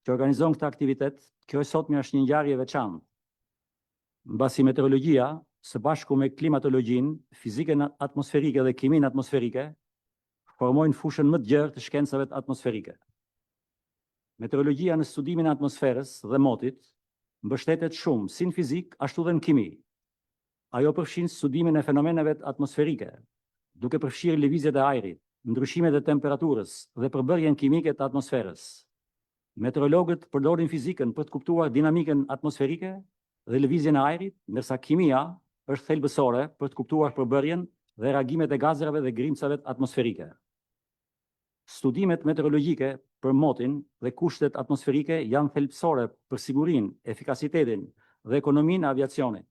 që organizon këtë aktivitet, kjo e sotme është një ngjarje e veçantë. Mbasi meteorologjia, së bashku me klimatologjinë, fizikën atmosferike dhe kimin atmosferike, formojnë fushën më të gjerë të shkencave të atmosferike. Meteorologjia në studimin e atmosferës dhe motit mbështetet shumë si në fizik, ashtu dhe në kimi. Ajo përfshin studimin e fenomeneve atmosferike, duke përfshirë lëvizjet e ajrit, ndryshimet e temperaturës dhe përbërjen kimike të atmosferës. Meteorologët përdorin fizikën për të kuptuar dinamikën atmosferike dhe lëvizjen e ajrit, ndërsa kimia është thelbësore për të kuptuar përbërjen dhe reagimet e gazrave dhe grimcave atmosferike. Studimet meteorologjike për motin dhe kushtet atmosferike janë thelbësore për sigurinë, efikasitetin dhe ekonominë e aviacionit.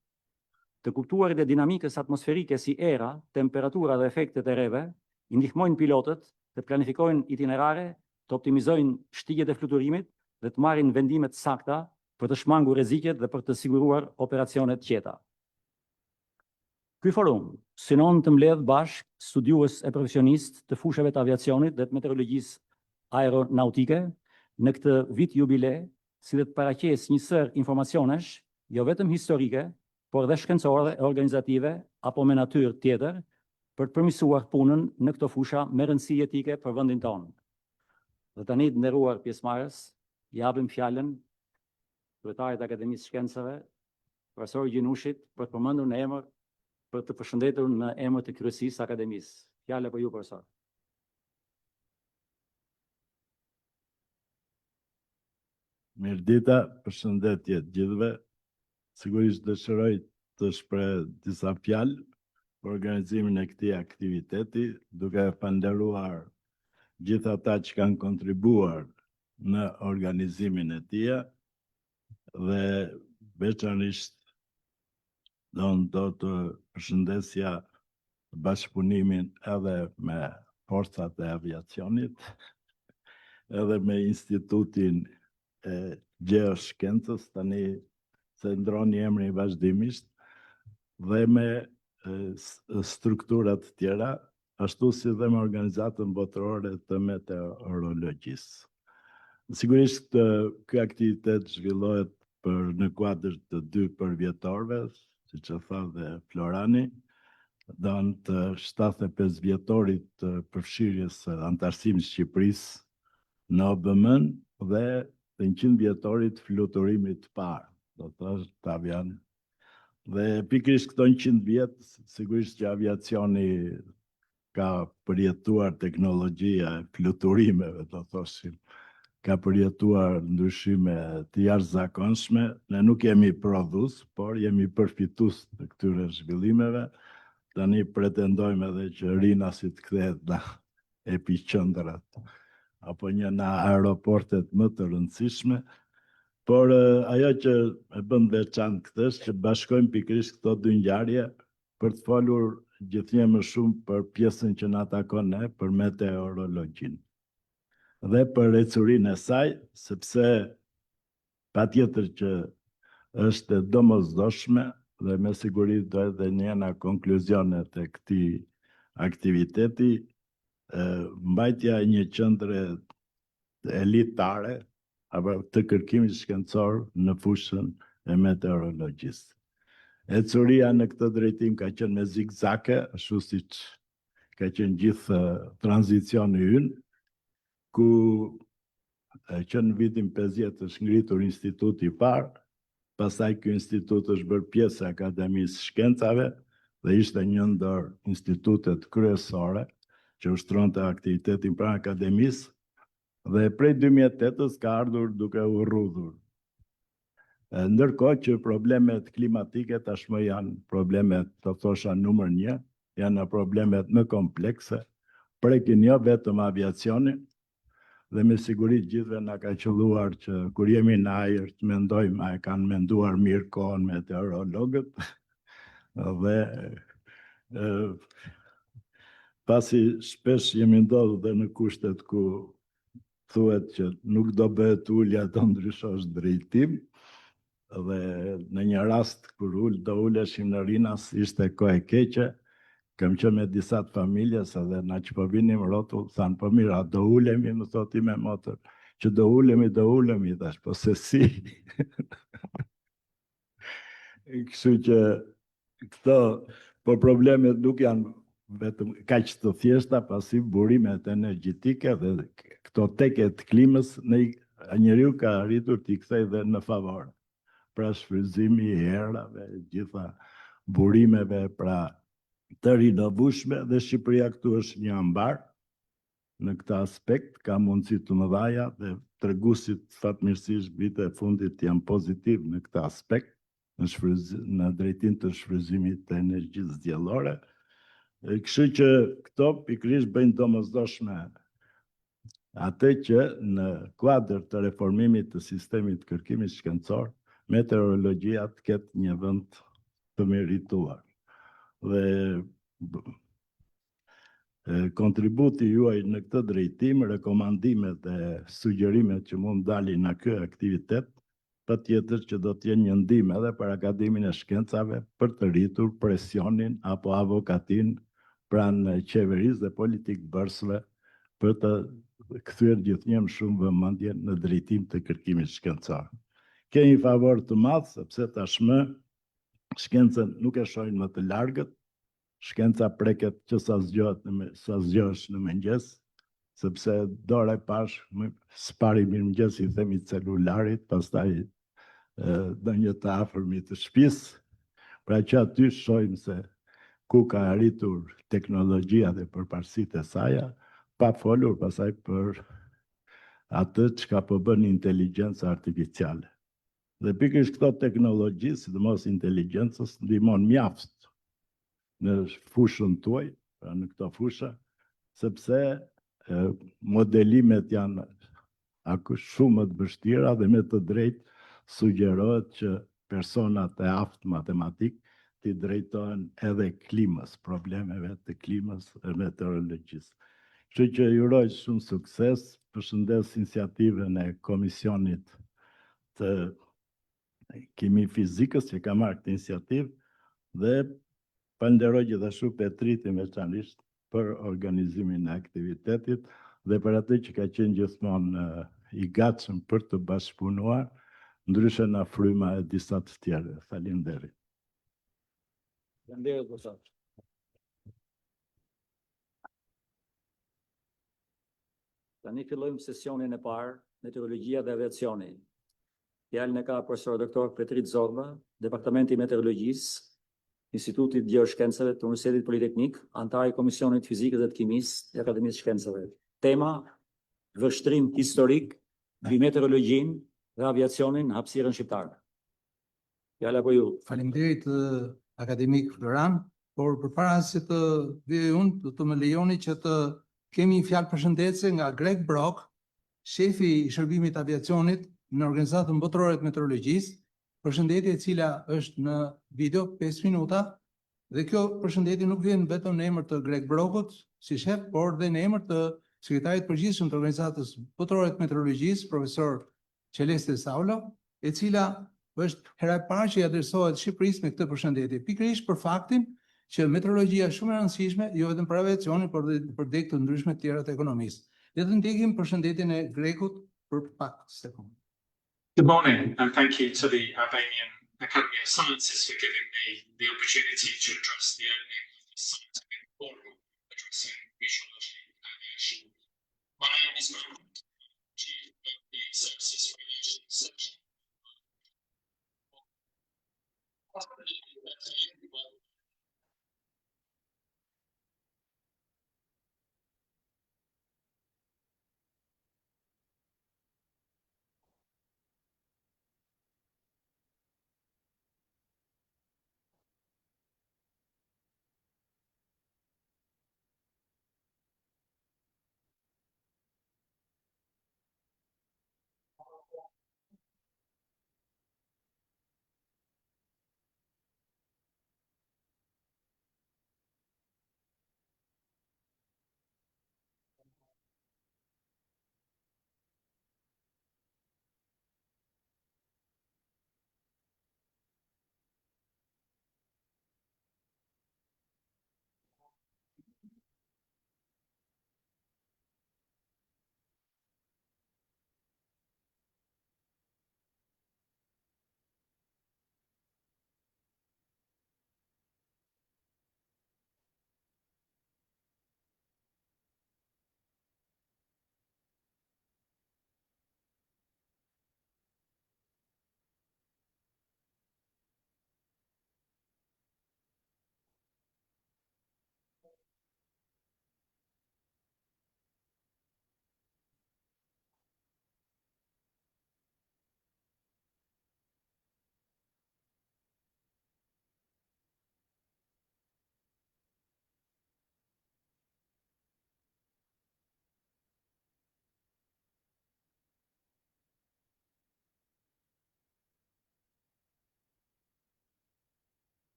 Të kuptuarit e dinamikës atmosferike si era, temperatura dhe efektet e rreve, i ndihmojnë pilotët të planifikojnë itinerare, të optimizojnë shtigjet e fluturimit dhe të marrin vendimet sakta për të shmangur rreziqet dhe për të siguruar operacionet qeta. Ky forum synon të mbledh bashkë studiues e profesionistë të fushave të aviacionit dhe të meteorologjisë aeronautike në këtë vit jubile, si dhe të paraqesë një sër informacionesh, jo vetëm historike, por dhe shkencore e organizative apo me natyrë tjetër, për të përmirësuar punën në këto fusha me rëndësi etike për vendin tonë. Dhe tani të nderuar pjesëmarrës, japim fjalën kryetarit të Akademisë së Shkencave, profesor Gjinushit, për të përmendur në emër për të përshëndetur në emër të kryesisë së Akademisë. Fjala për ju, profesor. Mirëdita, përshëndetje të gjithëve. Sigurisht dëshiroj të shpreh disa fjalë për organizimin e këtij aktiviteti, duke falënderuar gjithë ata që kanë kontribuar në organizimin e tij dhe veçanërisht do të përshëndesja bashkëpunimin edhe me forcat e aviacionit, edhe me Institutin e Gjeoshkencës, tani se ndroni emrin vazhdimisht, dhe me strukturat tjera, ashtu si dhe me organizatën botërore të meteorologjisë. Sigurisht ky aktivitet zhvillohet në kuadër të 2 përvjetorëve, siç e tha dhe Florani, don të 75 vjetorit të përfshirjes së antarësimit të Shqipërisë në OBM dhe të 100 vjetorit fluturimit të parë, do të thotë avion. Dhe pikërisht këto 100 vjet, sigurisht që aviacioni ka përjetuar teknologjia e fluturimeve, do thoshim, ka përjetuar ndryshime të jashtëzakonshme. Ne nuk jemi prodhues, por jemi përfitues të këtyre zhvillimeve. Tani pretendojmë edhe që rina si të kthehet në epiqendrat apo një nga aeroportet më të rëndësishme, por ajo që e bën veçantë këtë është që bashkojmë pikërisht këto dy ngjarje për të folur gjithnjë më shumë për pjesën që na takon ne, për meteorologjinë dhe për ecurinë e saj, sepse patjetër që është e domosdoshme dhe me siguri do edhe një nga konkluzionet e këtij aktiviteti, mbajtja e një qendre elitare apo të kërkimit shkencor në fushën e meteorologjisë. Ecuria në këtë drejtim ka qenë me zigzake, ashtu siç ka qenë gjithë tranzicioni ynë, ku që në vitin 50 është ngritur instituti i parë, pastaj ky institut është bërë pjesë e Akademisë së Shkencave dhe ishte një ndër institutet kryesore që ushtronte aktivitetin pranë akademisë, dhe prej 2008-s ka ardhur duke u rrudhur. Ndërkohë që problemet klimatike tashmë janë problemet, të thosha, numër 1, janë problemet më komplekse, prekin jo vetëm aviacionin, dhe me siguri gjithëve na ka qelluar që kur jemi në ajër të mendojmë, a e kanë menduar mirë kohën meteorologët, dhe pasi shpesh jemi ndodhur dhe në kushtet ku thuhet që nuk do bëhet ulja, do ndryshosh drejtim, dhe në një rast kur do uleshim në Rinas, ishte kohë e keqe. Kam qenë me disa të familjes edhe na që po vinim rrotull, thanë, po mirë, a do ulemi, më thoti me motor. që do ulemi tash, po se si. Kështu që këto, po problemet nuk janë vetëm kaq të thjeshta, pasi burimet energjetike dhe këto teket klimës, njeriu ka arritur t'i kthej dhe në favor. Pra shfrytëzimi i erave, gjitha burimeve, pra të rinovueshme, dhe Shqipëria këtu është një ambar në këtë aspekt, ka mundësi të mëdha dhe treguesit fatmirësisht vitet e fundit janë pozitiv në këtë aspekt, në drejtim të shfrytëzimit të energjisë diellore. Kështu që këto pikërisht bëjnë domosdoshme atë që në kuadër të reformimit të sistemit të kërkimit shkencor, meteorologjia të ketë një vend të merituar. Dhe kontributi juaj në këtë drejtim, rekomandimet dhe sugjerimet që mund dalin nga ky aktivitet, patjetër që do të jenë një ndihmë edhe për Akademinë e Shkencave për të rritur presionin apo avokatin pranë qeverisë dhe politikë bërësve për të kthyer gjithnjë më shumë vëmendje në drejtim të kërkimit shkencor. Kemi favor të madh sepse tashmë shkencën nuk e shohin më të largët, shkenca preket që sa zgjohesh në mëngjes, sepse dora e pash, s'pari mirëmëngjes i themi celularit, pastaj do një të afërmit të shtëpisë, pra që aty shohim se ku ka arritur teknologjia dhe përparësitë e saj, pa folur pasaj për atë çka po bën inteligjenca artificiale. Dhe pikërisht këto teknologji, sidomos inteligjencës, ndihmon mjaft në fushën tuaj, pra në këto fusha, sepse modelimet janë shumë të vështira dhe me të drejtë sugjerohet që personat e aftë matematik t'i drejtohen edhe klimës, problemeve të klimës e meteorologjisë. Kështu që ju uroj shumë sukses, përshëndes iniciativën e Komisionit të Kimi Fizikës që ka marrë këtë iniciativë dhe falenderoj gjithashtu Petritin veçanërisht për organizimin e aktivitetit dhe për atë që ka qenë gjithmonë i gatshëm për të bashkëpunuar, ndryshe nga fryma e disa të tjerë. Faleminderit. Faleminderit, profesor. Tani fillojmë sesionin e parë, meteorologjia dhe aviacioni. Fjalën e ka profesor doktor Petrit Zorba, Departamenti i Meteorologjisë, Institutit Gjeoshkencave të Universitetit Politeknik, antar i Komisionit Fizikës dhe të Kimisë të Akademisë Shkencave. Tema: vështrim historik mbi meteorologjinë dhe aviacionin në hapësirën shqiptare. Fjala për ju. Faleminderit akademik Floran, por përpara se të vijë unë, do të më lejoni që të kemi një fjalë përshëndetje nga Greg Brock, shefi i shërbimit të aviacionit në Organizatën Botërore të Meteorologjisë, përshëndetje e cila është në video 5 minuta, dhe kjo përshëndetje nuk vjen vetëm në emër të Greg Brockut si shef, por dhe në emër të sekretarit përgjithshëm të Organizatës Botërore të Meteorologjisë, profesor Celeste Saulo, e cila është hera e parë që i adresohet Shqipërisë me këtë përshëndetje, pikërisht për faktin që meteorologjia është shumë e rëndësishme, jo vetëm për aviacionin, por edhe për degë të ndryshme të tjera të ekonomisë. Le të ndjekim përshëndetjen e Gregut për pak sekondë. Good morning, and thank you to the Albanian Academy of Sciences for giving me the opportunity to address the opening of the scientific forum addressing meteorology and aviation. My name is Greg, Chief of the Services for Aviation section.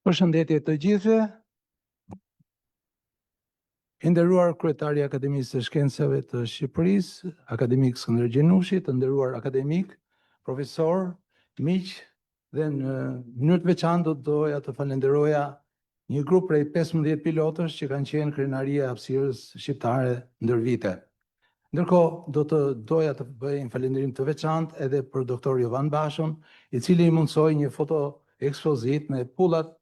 Përshëndetje të gjithëve. I nderuar kryetari i Akademisë së Shkencave të Shqipërisë, akademik Skënder Gjenushi, të nderuar akademik, profesor, miq, dhe në mënyrë të veçantë do doja të falenderoja një grup prej 15 pilotësh që kanë qenë krenaria e hapësirës shqiptare ndër vite. Ndërkohë, do të doja të bëj një falënderim të veçantë edhe për doktor Jovan Bashën, i cili i mundsoi një foto ekspozit me pullat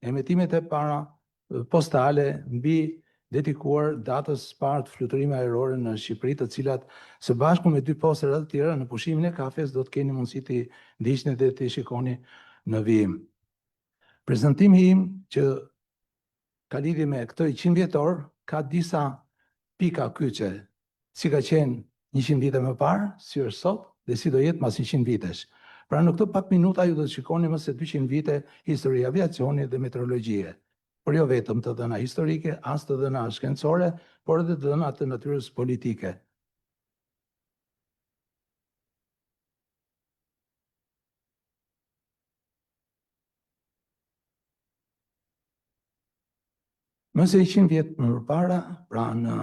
emetimet e para postale mbi dedikuar datës së parë të fluturime ajrore në Shqipëri, të cilat së bashku me 2 postera të tjera në pushimin e kafes do të keni mundësi të ndiqni dhe të shikoni në vijim. Prezantimi im që ka lidhje me këtë 100 vjetor ka disa pika kyçe, si ka qenë 100 vite më parë, si është sot dhe si do jetë mas 100 vitesh. Pra në këto pak minuta ju do të shikoni më se 200 vite histori aviacioni dhe meteorologjie. Por jo vetëm të dhëna historike, as të dhëna shkencore, por edhe të dhëna të natyrës politike. Më se 100 vjet më parë, pra në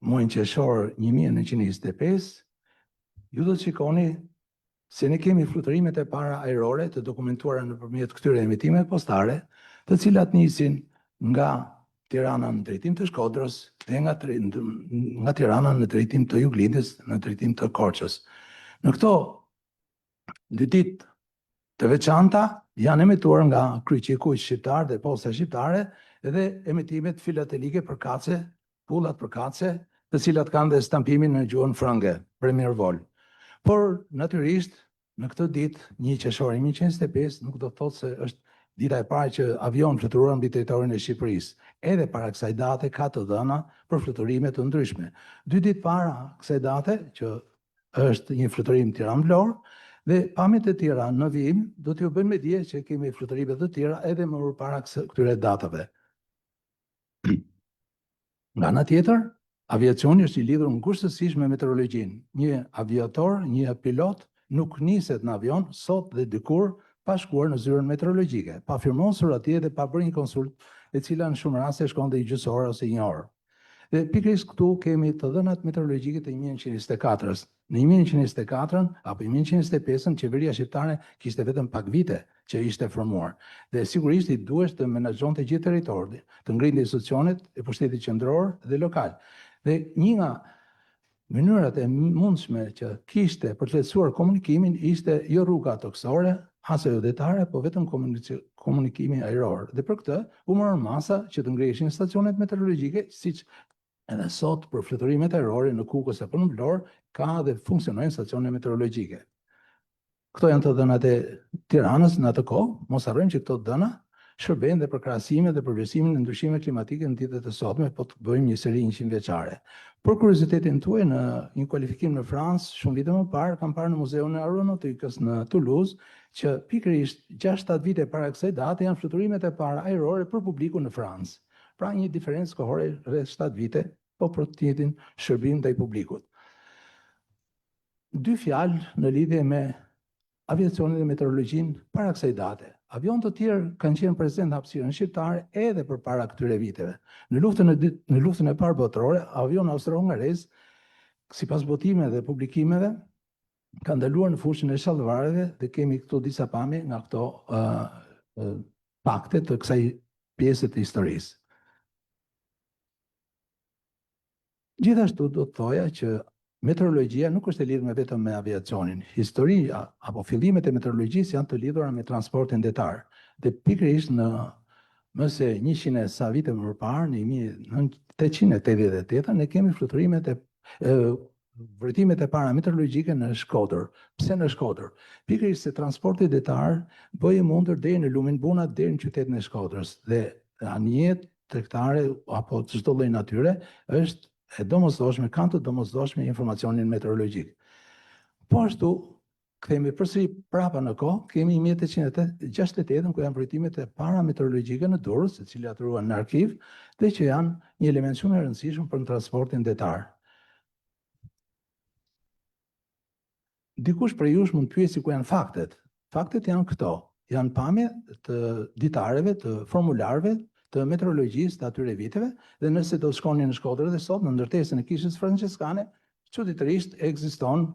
muajin qershor 1925, ju do të shikoni se ne kemi fluturimet e para ajrore të dokumentuara nëpërmjet këtyre emitimeve postare, të cilat nisin nga Tirana në drejtim të Shkodrës dhe nga Tirana në drejtim të Juglindës, në drejtim të Korçës. Në këto 2 ditë të veçanta janë emituar nga kryqëkuq shqiptar dhe posta shqiptare edhe emitimet filatelike për kace, pullat për kace, të cilat kanë dhe stampimin në gjuhën frënge, Premier Vol. Por natyrisht në këtë ditë, 1 qershor 1925, nuk do të thotë se është dita e parë që avion fluturon mbi territorin e Shqipërisë. Edhe para kësaj date ka të dhëna për fluturime të ndryshme. 2 ditë para kësaj date, që është një fluturim Tiranë-Vlorë, dhe pamjet e tjera në vijim do t'ju bëjnë me dije që kemi fluturime të tjera edhe më përpara këtyre datave. Nga ana tjetër, aviacioni është i lidhur ngushësisht me meteorologjinë. Një aviator, një pilot nuk niset në avion sot dhe dikur pa shkuar në zyrën meteorologjike, pa firmosur atje dhe pa bërë një konsult, e cila në shumë raste shkon dhe i gjysore ose 1 orë. Dhe pikërisht këtu kemi të dhënat meteorologjike të 1924-s. Në 1924-ën apo 1925-ën qeveria shqiptare kishte vetëm pak vite që ishte formuar. Dhe sigurisht i duhesh të menaxhonte gjithë territorin, të ngrinte institucionet e pushtetit qendror dhe lokal. Dhe një nga mënyrat e mundshme që kishte për të lehtësuar komunikimin ishte jo rruga toksore, as ajo detare, po vetëm komunikimi ajror. Dhe për këtë u morën masa që të ngrihen stacionet meteorologjike, siç edhe sot për fluturimet ajrore në Kukës apo në Vlorë ka dhe funksionojnë stacione meteorologjike. Këto janë të dhënat e Tiranës në atë kohë, mos harrojmë që këto dhëna shërbejnë dhe për krahasimin dhe përvlerësimin e ndryshimeve klimatike në ditët e sotme, po të bëjmë një seri 100 vjeçare. Për kuriozitetin tuaj, në një kualifikim në Francë, shumë vite më parë, kam parë në Muzeun e Aeronautikës në Toulouse, që pikërisht 6-7 vite para kësaj date janë fluturimet e para ajrore për publikun në Francë. Pra një diferencë kohore rreth 7 vite, po për të njëjtin shërbim ndaj publikut. 2 fjalë në lidhje me aviacionin dhe meteorologjinë para kësaj date. Avion të tjerë kanë qenë prezent në hapësirën shqiptare edhe përpara këtyre viteve. Në luftën e parë botërore, avion austro-hungarez, sipas votimeve dhe publikimeve, ka ndaluar në fushën e shallvareve dhe kemi këtu disa pamje nga këto fakte të kësaj pjese të historisë. Gjithashtu do të thoja që meteorologjia nuk është e lidhur vetëm me aviacionin. Historia apo fillimet e meteorologjisë janë të lidhura me transportin detar. Dhe pikërisht në më se 100 e sa vite më parë, në 1888, ne kemi fluturimet e vërtimet e para meteorologjike në Shkodër. Pse në Shkodër? Pikërisht se transporti detar bëhej mundur deri në Luminbuna, deri në qytetin e Shkodrës. Dhe anjet tregtare apo çdo lloj natyre është e domosdoshme, kanë të domosdoshme informacionin meteorologjik. Po ashtu, kthehemi përsëri prapa në kohë, kemi 1868 ku janë vërtimet e para meteorologjike në Durrës, të cilat ruhen në arkiv, dhe që janë një element shumë i rëndësishëm për transportin detar. Dikush prej jush mund të pyesë ku janë faktet. Faktet janë këto. janë pamje të ditareve, të formularëve, të meteorologjisë të atyre viteve, dhe nëse do shkoni në Shkodër dhe sot në ndërtesën e kishës franceskane, çuditërisht ekziston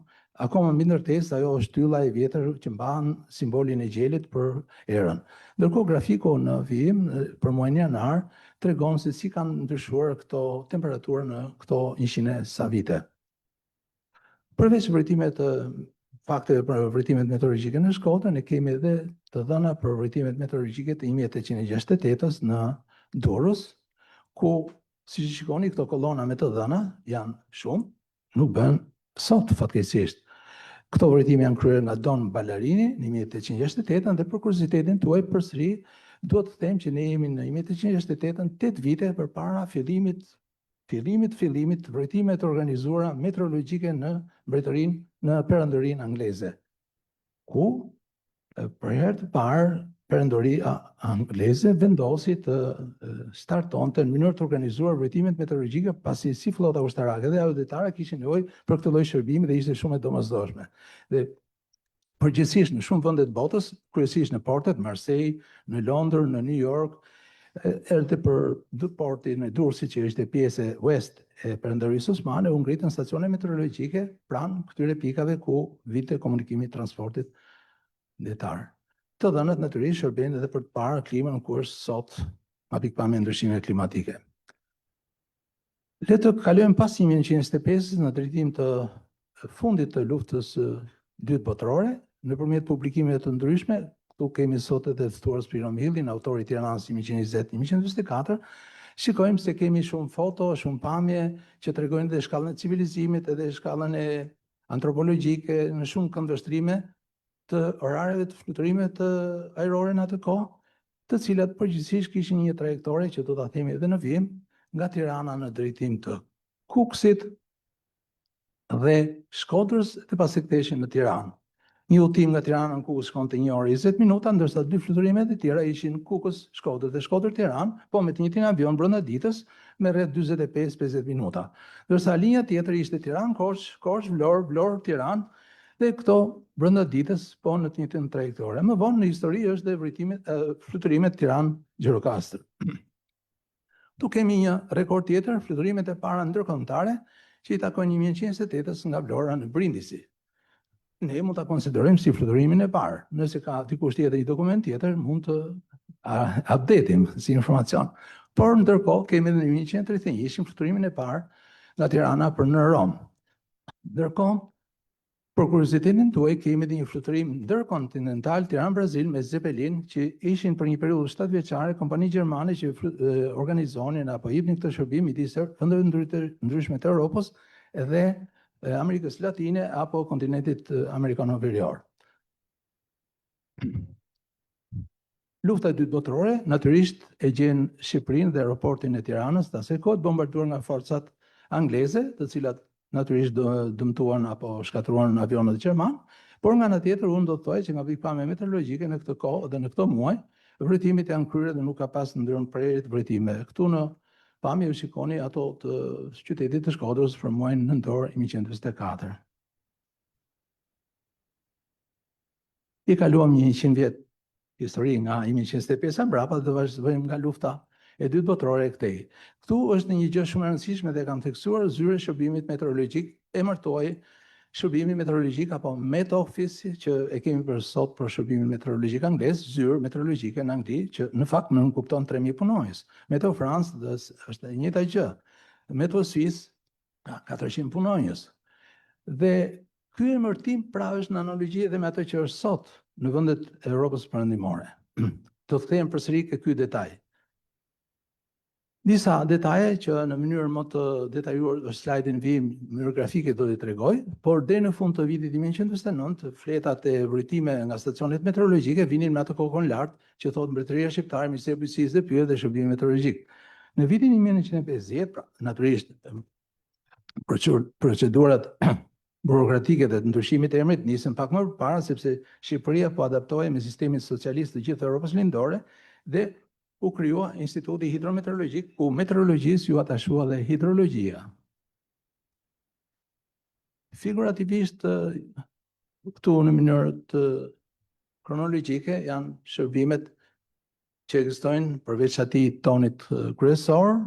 akoma mbi ndërtesë, ajo është tylla e vjetër që mban simbolin e gjelit për erën. Ndërkohë grafiku në vijim për muajin janar tregon se si kanë ndryshuar këto temperaturë në këto 100 sa vite. Përveç vërtimet fakteve për vërtimet meteorologjike në Shkodër, ne kemi edhe të dhëna për vërtimet meteorologjike të 1868-s në Durrës, ku si shikoni këto kolona me të dhëna janë shumë, nuk bën sot fatkeqësisht. Këto vërtime janë kryer nga Don Ballarini në 1868 dhe për kuriozitetin tuaj përsëri duhet të them që ne jemi në 1868, 8 vite përpara fillimit të vërtime të organizuara meteorologjike në mbretërinë, në perandorinë angleze, ku për herë të parë perandoria angleze vendosi të startonte në mënyrë të organizuar vërtimet meteorologjike, pasi si flota ushtarake dhe auditare kishin nevojë për këtë lloj shërbimi dhe ishte shumë e domosdoshme. Dhe përgjithsisht në shumë vende të botës, kryesisht në portet, Marseille, në Londër, në New York, erdhi për portin e Durrësit që ishte pjesë e West e perandorisë osmane, u ngritën stacione meteorologjike pranë këtyre pikave ku vinte komunikimi i transportit detar. Të dhënat natyrisht shërbejnë edhe për të parë klimën ku është sot nga pikpamja e ndryshimeve klimatike. Le të kalojmë pas 1925 në drejtim të fundit të luftës së dytë botërore, nëpërmjet publikimeve të ndryshme. Këtu kemi sot edhe të thuar Spiro Millin, autori i Tiranës 1920-1924. Shikojmë se kemi shumë foto, shumë pamje që tregojnë edhe shkallën e civilizimit, edhe shkallën e antropologjike, në shumë këndvështrime të orareve të fluturime të ajrore në atë kohë, të cilat përgjithsisht kishin një trajektore që do ta themi edhe në vijim, nga Tirana në drejtim të Kukësit dhe Shkodrës dhe pasi ktheheshin në Tiranë. Një udhtim nga Tirana në Kukës shkonte 1 orë 20 minuta, ndërsa 2 fluturimet e tjera ishin Kukës, Shkodër dhe Shkodër-Tiranë, po me të njëjtin avion brenda ditës me rreth 45-50 minuta. Ndërsa linja tjetër ishte Tiranë-Korçë, Korçë-Vlorë, Vlorë-Tiranë, dhe këto brenda ditës po në të njëjtën trajektore. Më vonë në histori është dhe fluturimet Tiranë-Gjirokastër. Tu kemi një rekord tjetër, fluturimet e para ndërkombëtare që i takojnë 1928-s nga Vlora në Brindisi. Ne mund ta konsiderojmë si fluturimin e parë. Nëse ka dikush tjetër një dokument tjetër, mund të updatim si informacion. Por ndërkohë kemi edhe në 1931 fluturimin e parë nga Tirana për në Rom. Ndërkohë, për kuriozitetin tuaj, kemi edhe një fluturim ndërkontinental Tiranë-Brazil me Zeppelin, që ishin për një periudhë 7 vjeçare kompani gjermane që organizonin apo jepnin këtë shërbim midis vendeve ndryshme të Europës dhe Amerikës Latine apo kontinentit amerikano verior. Lufta e dytë botërore natyrisht e gjen Shqipërinë dhe aeroportin e Tiranës, të asaj kohe bombarduar nga forcat angleze, të cilat natyrisht dëmtuan apo shkatruan avionët gjerman, por nga ana tjetër unë do të thoj që nga pikpamja meteorologjike në këtë kohë dhe në këto muaj, vërtimet janë kryer dhe nuk ka pas ndërën prerit vërtime. Këtu në pamje u shikoni ato të qytetit të Shkodrës për muajin nëntor 1924. I kaluam një 100 vjet histori nga 1925 mbrapa dhe vazhdojmë nga lufta e dytë botërore e këtej. Këtu është një gjë shumë e rëndësishme dhe kam theksuar zyre shërbimit meteorologjik, emërtoi shërbimi meteorologjik apo Met Office që e kemi për sot për shërbimin meteorologjik anglez, zyrë meteorologjike në Angli, që në fakt nuk kupton 3000 punonjës. Meteo France është e njëjta gjë. Meteo Suisse ka 400 punonjës. Dhe ky emërtim pra është në analogji edhe me ato që është sot në vendet e Europës perëndimore. Do të kthehem përsëri ke ky detaj. Disa detaje që në mënyrë më të detajuar është slajdin vim mënyrë grafike do t'i tregoj, por deri në fund të vitit 1929 fletat e vërtime nga stacionet meteorologjike vinin me atë kokën lart që thotë Mbretëria Shqiptare, Ministeri i Bujqësisë dhe Pyetje dhe Shërbimi Meteorologjik. Në vitin 1950, pra natyrisht procedurat burokratike dhe të ndryshimit e emrit nisën pak më parë sepse Shqipëria po adaptohej me sistemin socialist të gjithë Europës lindore dhe u krijua Instituti Hidrometeorologjik, ku meteorologjisë ju atashua dhe hidrologjia. Figurativisht, këtu në mënyrë të kronologjike janë shërbimet që ekzistojnë përveç atij tonit kryesor,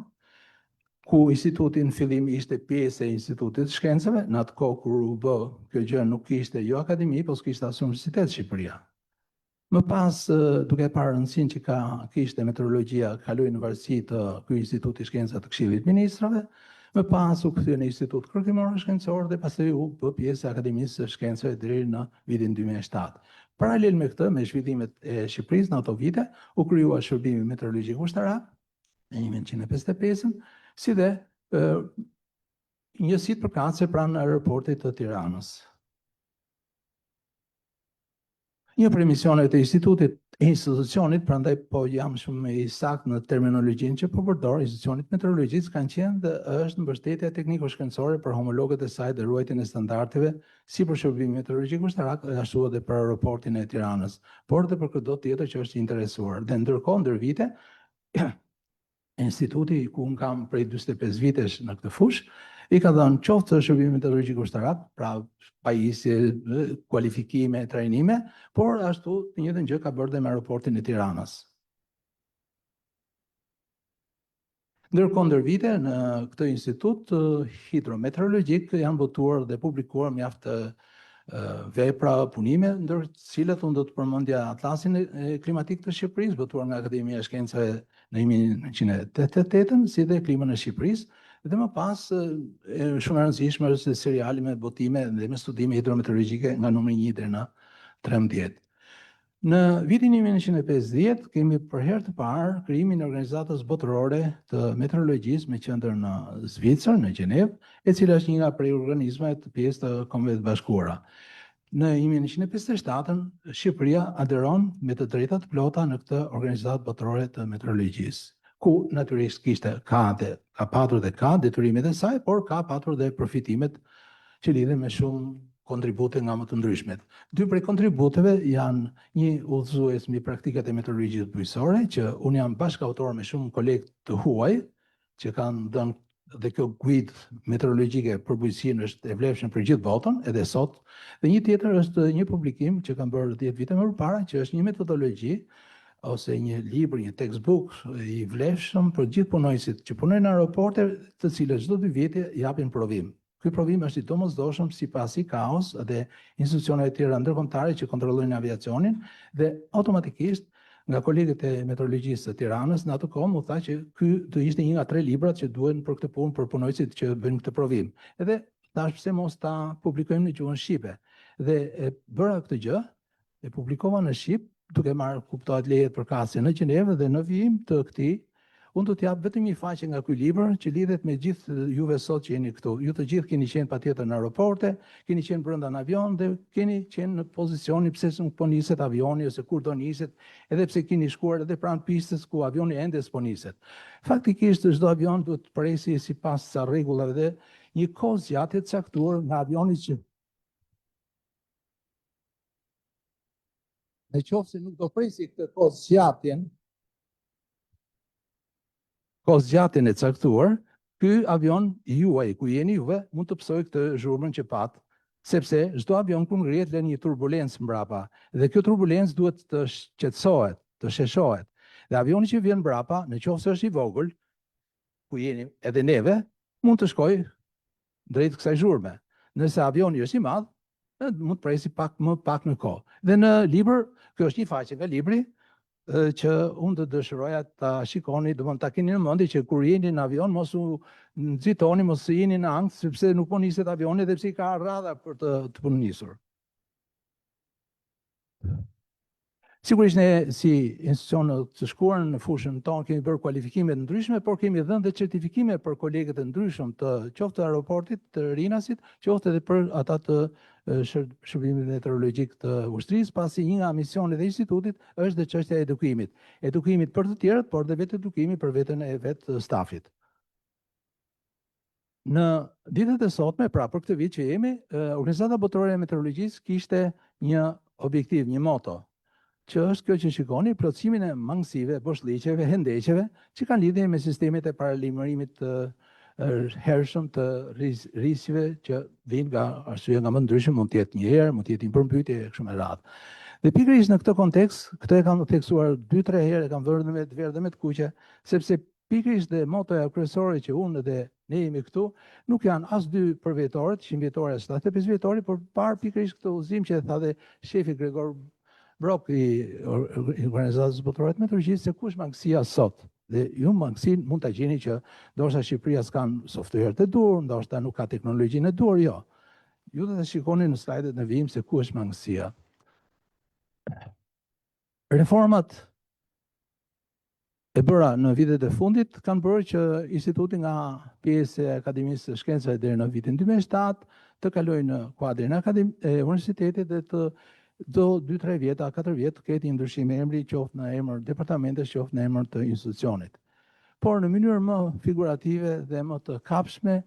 ku instituti në fillim ishte pjesë e Institutit të Shkencave, në atë kohë kur u bë kjo gjë nuk kishte jo akademi, po s'kishte as Universitet Shqipëria. Më pas, duke parë rëndësinë që kishte meteorologjia, kaloi në varësi të ky Instituti i Shkencave të Këshillit të Ministrave, më pas u kthye në Institut Kërkimor Shkencor dhe pastaj u bë pjesë e Akademisë së Shkencave deri në vitin 2007. Paralel me këtë, me zhvillimet e Shqipërisë në ato vite, u krijua Shërbimi Meteorologjik Ushtarak në 1955, si dhe njësitë përkatëse pranë aeroportit të Tiranës. Një për emisionet e institucionit, prandaj po jam shumë i saktë në terminologjinë që po përdor, institucionit meteorologjisë kanë qenë dhe është mbështetja tekniko-shkencore për homologët e saj dhe ruajtjen e standardeve, si për Shërbimin Meteorologjik Ushtarak, ashtu edhe për aeroportin e Tiranës, por edhe për çdo tjetër që është i interesuar. Dhe ndërkohë, ndër vite, instituti ku unë kam prej 45 vitesh në këtë fushë, i ka dhënë qoftë Shërbimi Meteorologjik Ushtarak, pra pajisje, kualifikime, trajnime, por ashtu të njëjtën gjë ka bërë dhe me aeroportin e Tiranës. Ndërkohë, ndër vite, në këtë institut hidrometeorologjik janë botuar dhe publikuar mjaft vepra, punime, ndër cilat unë do të përmendja Atlasin klimatik të Shqipërisë, botuar nga Akademia e Shkencave në 1988, si dhe Klimën e Shqipërisë, dhe më pas shumë e rëndësishme është seriali me botime dhe me studime hidrometeorologjike nga numri 1 deri në 13. Në vitin 1950 kemi për herë të parë krijimin e organizatës botërore të meteorologjisë me qendër në Zvicër, në Gjenevë, e cila është një nga prej organizmeve të pjesë të Kombeve të Bashkuara. Në 1957 Shqipëria aderon me të drejta të plota në këtë organizatë botërore të meteorologjisë, ku natyrisht ka patur dhe ka detyrimet e saj, por ka patur dhe përfitimet që lidhen me shumë kontribute nga më të ndryshmet. Dy prej kontributeve janë një udhëzues mbi praktikat e meteorologjisë bujqësore, që unë jam bashkëautor me shumë kolegë të huaj, që kanë dhënë dhe kjo guid meteorologjike për bujqësinë është e vlefshme për gjithë botën, edhe sot, dhe një tjetër është një publikim që kanë bërë 10 vite më parë, që është një metodologji ose një libër, një textbook i vlefshëm për gjithë punojësit që punojnë në aeroporte, të cilët çdo 2 vite japin provim. Ky provim është i domosdoshëm sipas ICAO-s dhe institucioneve të tjera ndërkombëtare që kontrollojnë aviacionin, dhe automatikisht nga kolegët e meteorologjisë të Tiranës në atë kohë mu tha që ky do ishte një nga 3 librat që duhen për këtë punë për punojësit që bëjnë këtë provim. Edhe tash pse mos ta publikojmë në gjuhën shqipe. Dhe e bëra këtë gjë, e publikova në shqip, duke marrë kuptohet lejet përkatëse në Gjenevë, dhe në vijim të këtij unë do t'jap vetëm një faqe nga ky libër që lidhet me gjithë juve sot që jeni këtu. Ju të gjithë keni qenë patjetër në aeroporte, keni qenë brenda në avion dhe keni qenë në pozicionin pse nuk po niset avioni ose kur do niset, edhe pse keni shkuar edhe pranë pistës ku avioni ende s'po niset. Faktikisht çdo avion duhet të presi sipas sa rregullave dhe një kohë zgjatje të caktuar nga avioni që në qoftë se nuk do presi këtë kohë zgjatjen e caktuar, ky avion juaj ku jeni juve mund të psojë këtë zhurmën që pat, sepse çdo avion kur ngrihet lën një turbulencë mbrapa, dhe kjo turbulencë duhet të qetësohet, të sheshohet. Dhe avioni që vjen mbrapa, në qoftë se është i vogël, ku jeni edhe neve, mund të shkojë drejt kësaj zhurme. Nëse avioni është i madh, mund të presi më pak në kohë. Dhe në libër, kjo është një faqe nga libri, që unë të dëshiroja ta shikoni, do ta keni në mendje që kur jeni në avion mos u nxitoni, mos jeni në ankth, sepse nuk po niset avioni dhe pse ka radha për të nisur. Sigurisht ne si institucion të shkuar në fushën tonë kemi bërë kualifikime të ndryshme, por kemi dhënë dhe certifikime për kolegët e ndryshëm të qoftë të aeroportit, të Rinasit, qoftë edhe për ata të Shërbimit Meteorologjik të Ushtrisë, pasi një nga misionet e institutit është dhe çështja e edukimit. Edukimit për të tjerët, por dhe vetë edukimi për veten e vetë stafit. Në ditët e sotme, pra për këtë vit që jemi, Organizata Botërore e Meteorologjisë kishte një objektiv, një moto, që është kjo që shikoni, plotësimin e mangësive, boshllëqeve, hendeqeve, që kanë lidhje me sistemet e paralajmërimit të hershëm të rrisive që vinë nga arsye nga më ndryshme, mund të jetë një herë, mund të jetë një përmbytje kështu me radhë. Dhe pikërisht në këtë kontekst, këtë e kam theksuar 2-3 herë, e kam vërë dhe me të verë dhe me të kuqe, sepse pikërisht dhe motoja kryesore që unë dhe ne jemi këtu, nuk janë as 2 përvjetorët, 100 vjetori as 75 vjetori, por parë pikërisht këtë udhëzim që e tha dhe shefi Gregor Brok i Organizatës Botërore të Meteorologjisë, se kush mangësia sot. Dhe ju mangësin mund të gjeni që ndoshta Shqipëria s'kan software të dur, ndoshta nuk ka teknologjinë e dur, jo. Ju do të shikoni në slajdet në vijim se ku është mangësia. Reformat e bëra në vitet e fundit kanë bërë që instituti nga pjesë e Akademisë së Shkencave deri në vitin 2007 të kalojë në kuadrin e universitetit dhe të do 2-3 vjeta, 4 vjet ketë ndryshim emri, qoftë në emër departamentesh, qoftë në emër të institucionit. Por në mënyrë më figurative dhe më të kapshme,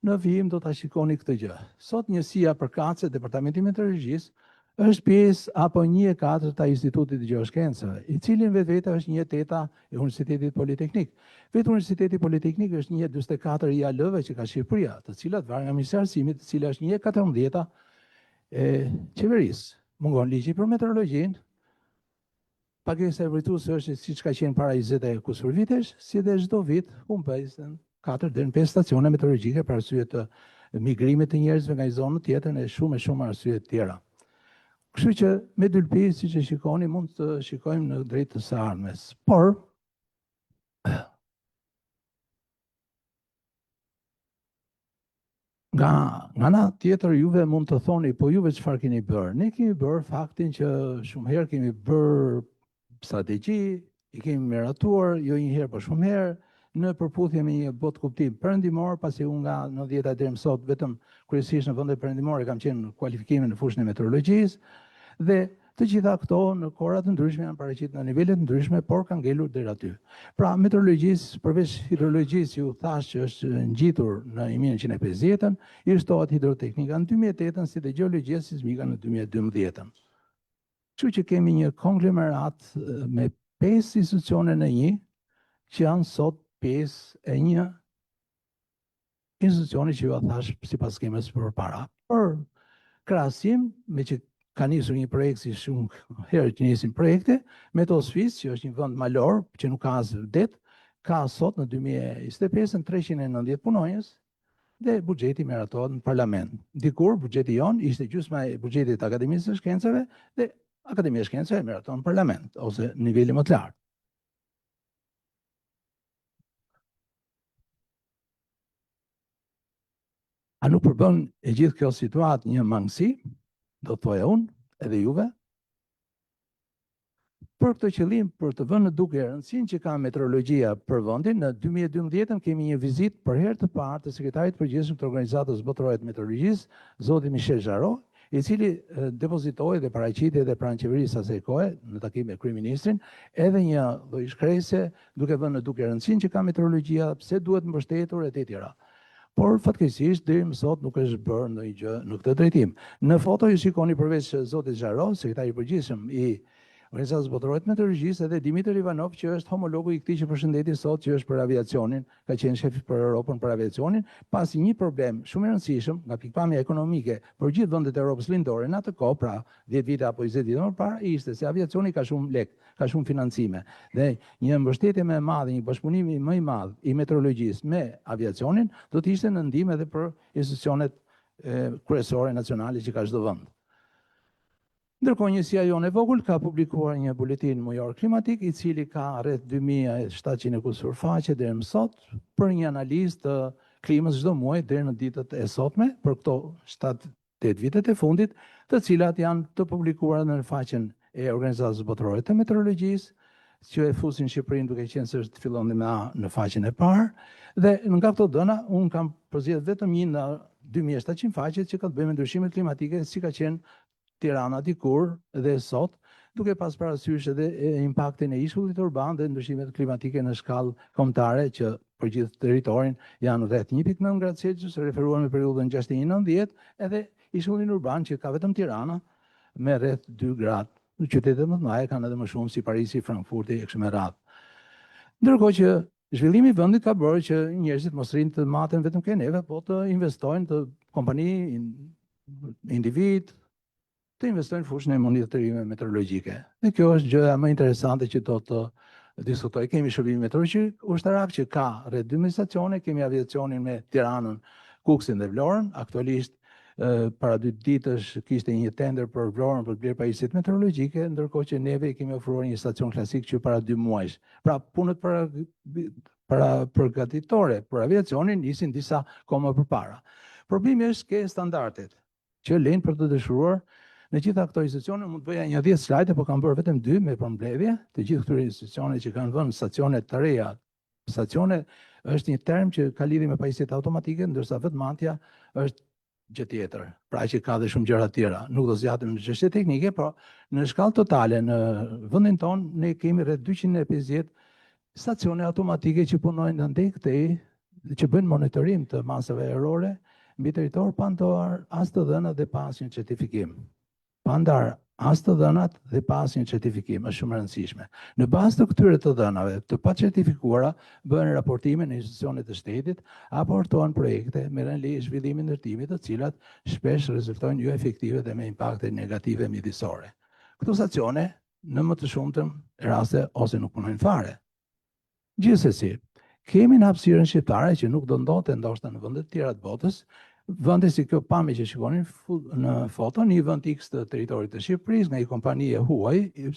në vijim do ta shikoni këtë gjë. Sot njësia përkatëse Departamenti i Meteorologjisë është pjesë apo 1/4 e Institutit të Gjeoshkencave, i cili vetvete është 1/8 e Universitetit Politeknik. Vetë Universiteti Politeknik është 1/44 i IAL-ve që ka Shqipëria, të cilat varet nga Ministria e Arsimit, e cila është 1/14 e qeverisë. Mungon ligji për meteorologjinë. Pagesa e vërtetuese është siç ka qenë para 20 kusur vitesh, si dhe çdo vit humbesën 4 deri në 5 stacione meteorologjike për arsye të migrimit të njerëzve nga një zonë në tjetrën e shumë arsye të tjera. Kështu që me dylpi, siç e shikoni, mund të shikojmë në drejtë të së ardhmes. Por nga ana tjetër juve mund të thoni, po juve çfarë keni bërë? Ne kemi bërë faktin që shumë herë kemi bërë strategji, i kemi miratuar, jo një herë, por shumë herë, në përputhje me një botë kuptim perëndimor, pasi unë nga 90-ta deri më sot vetëm kryesisht në vende perëndimore kam qenë në kualifikimin në fushën e meteorologjisë dhe të gjitha këto në kohra të ndryshme janë paraqitur në nivele të ndryshme, por kanë ngelur deri aty. Pra meteorologjisë, përveç hidrologjisë, ju thash që është ngjitur në 1950-ën, i shtohet hidroteknika në 2008-ën, si dhe gjeologjia sismika në 2012-ën. Kështu që kemi një konglomerat me 5 institucione në një, që janë sot pjesë e një institucioni që ju thash sipas skemës përpara. Për krahasim me që ka nisur një projekt si shumë herë që nisin projekte, Metosfis, që është një vend malor që nuk ka as det, ka sot në 2025 390 punonjës dhe buxheti meratohet në parlament. Dikur buxheti jon ishte gjysma e buxhetit të Akademisë së Shkencave dhe Akademia e Shkencave meraton në parlament ose në niveli më të lartë. A nuk përbën e gjithë kjo situatë një mangësi, do të thoja unë, edhe juve? Për këtë qëllim, për të vënë në duke rëndësinë që ka meteorologjia për vendin, në 2012 kemi një vizitë për herë të parë të sekretarit përgjithshëm të Organizatës Botërore të Meteorologjisë, zoti Michel Jarreau, i cili depozitoi dhe paraqiti edhe pranë qeverisë asaj kohe në takim me kryeministrin, edhe një lloj shkresë duke vënë në duke rëndësinë që ka meteorologjia, pse duhet mbështetur e të tjera. Por fatkeqësisht deri më sot nuk është bërë ndonjë gjë në këtë drejtim. Në foto ju shikoni përveç zotit Jarreau, sekretari i përgjithshëm i Organizatës Botërore të Meteorologjisë, edhe Dimitër Ivanov, që është homologu i këtij që përshëndeti sot, që është për aviacionin, ka qenë shef për Europën për aviacionin, pasi një problem shumë i rëndësishëm nga pikpamja ekonomike për gjithë vendet e Europës lindore në atë kohë, pra 10 vite apo 20 vite më parë, ishte se aviacioni ka shumë lek, ka shumë financime. Dhe një mbështetje më e madhe, një bashkëpunim më i madh i meteorologjisë me aviacionin do të ishte në ndihmë edhe për institucionet kryesore nacionale që ka çdo vend. Ndërkohë njësia jonë e vogël ka publikuar një buletin mujor klimatik, i cili ka rreth 2700 kusur faqe deri më sot për një analizë të klimës çdo muaj deri në ditët e sotme për këto 7-8 vitet e fundit, të cilat janë të publikuara në faqen e Organizatës Botërore të Meteorologjisë, që e fusin Shqipërinë duke qenë se është fillon me A në faqen e parë, dhe nga këto dëna unë kam përzgjedhur vetëm një në 2700 faqe që ka të bëjë me ndryshimet klimatike, si ka qenë Tirana dikur dhe sot, duke pas parasysh edhe impaktin e ishullit urban dhe ndryshimet klimatike në shkallë kombëtare që për gjithë territorin janë rreth 1.9 gradë Celsius, referuar me periudhën 61-90, edhe ishulli urban që ka vetëm Tirana me rreth 2 gradë. Në qytetet më të mëdha kanë edhe më shumë si Parisi, Frankfurti e kështu me radhë. Ndërkohë që zhvillimi i vendit ka bërë që njerëzit mos rrinë të maten vetëm ke neve, po të investojnë të kompani, individ, të investojnë në fushën e monitorimeve meteorologjike. Dhe kjo është gjëja më interesante që do të diskutoj. Kemi shërbimin meteorologjik ushtarak që ka rreth 12 stacione, kemi aviacionin me Tiranën, Kuksin dhe Vlorën. Aktualisht para 2 ditësh kishte një tender për Vlorën për të blerë pajisjet meteorologjike, ndërkohë që neve kemi ofruar një stacion klasik që para 2 muajsh. Pra punët përgatitore për aviacionin nisin disa koma përpara. Problemi është ke standardet që lejnë për të dëshuruar. Në gjitha këto institucione mund të bëja një 10 slajde, po kam bërë vetëm 2 me përmbledhje. Të gjithë këtyre institucione që kanë vënë stacione të reja, stacione është një term që ka lidhje me pajisjet automatike, ndërsa vetëm mantja është gjë tjetër. Pra që ka dhe shumë gjëra tjera. Nuk do zgjatem në çështje teknike, por në shkallë totale në vendin tonë ne kemi rreth 250 stacione automatike që punojnë ndaj këtej, që bëjnë monitorim të masave ajrore mbi territor pa ndarë as të dhënat dhe pa asnjë certifikim. Pa ndarë as të dhënat dhe pa asnjë certifikim, është shumë e rëndësishme. Në bazë të këtyre të dhënave, të pa certifikuara, bëhen raportime në institucionet të shtetit, aportohen projekte me rënë leje zhvillimi ndërtimit, të cilat shpesh rezultojnë jo efektive dhe me impakte negative mjedisore. Këto stacione në më të shumtën raste ose nuk punojnë fare. Gjithsesi, kemi në hapësirën shqiptare që nuk do ndodhte ndoshta në vende të tjera të botës, vende si kjo pamje që shikonin në foto, një vend X të territorit të Shqipërisë, nga një kompani e huaj, Y,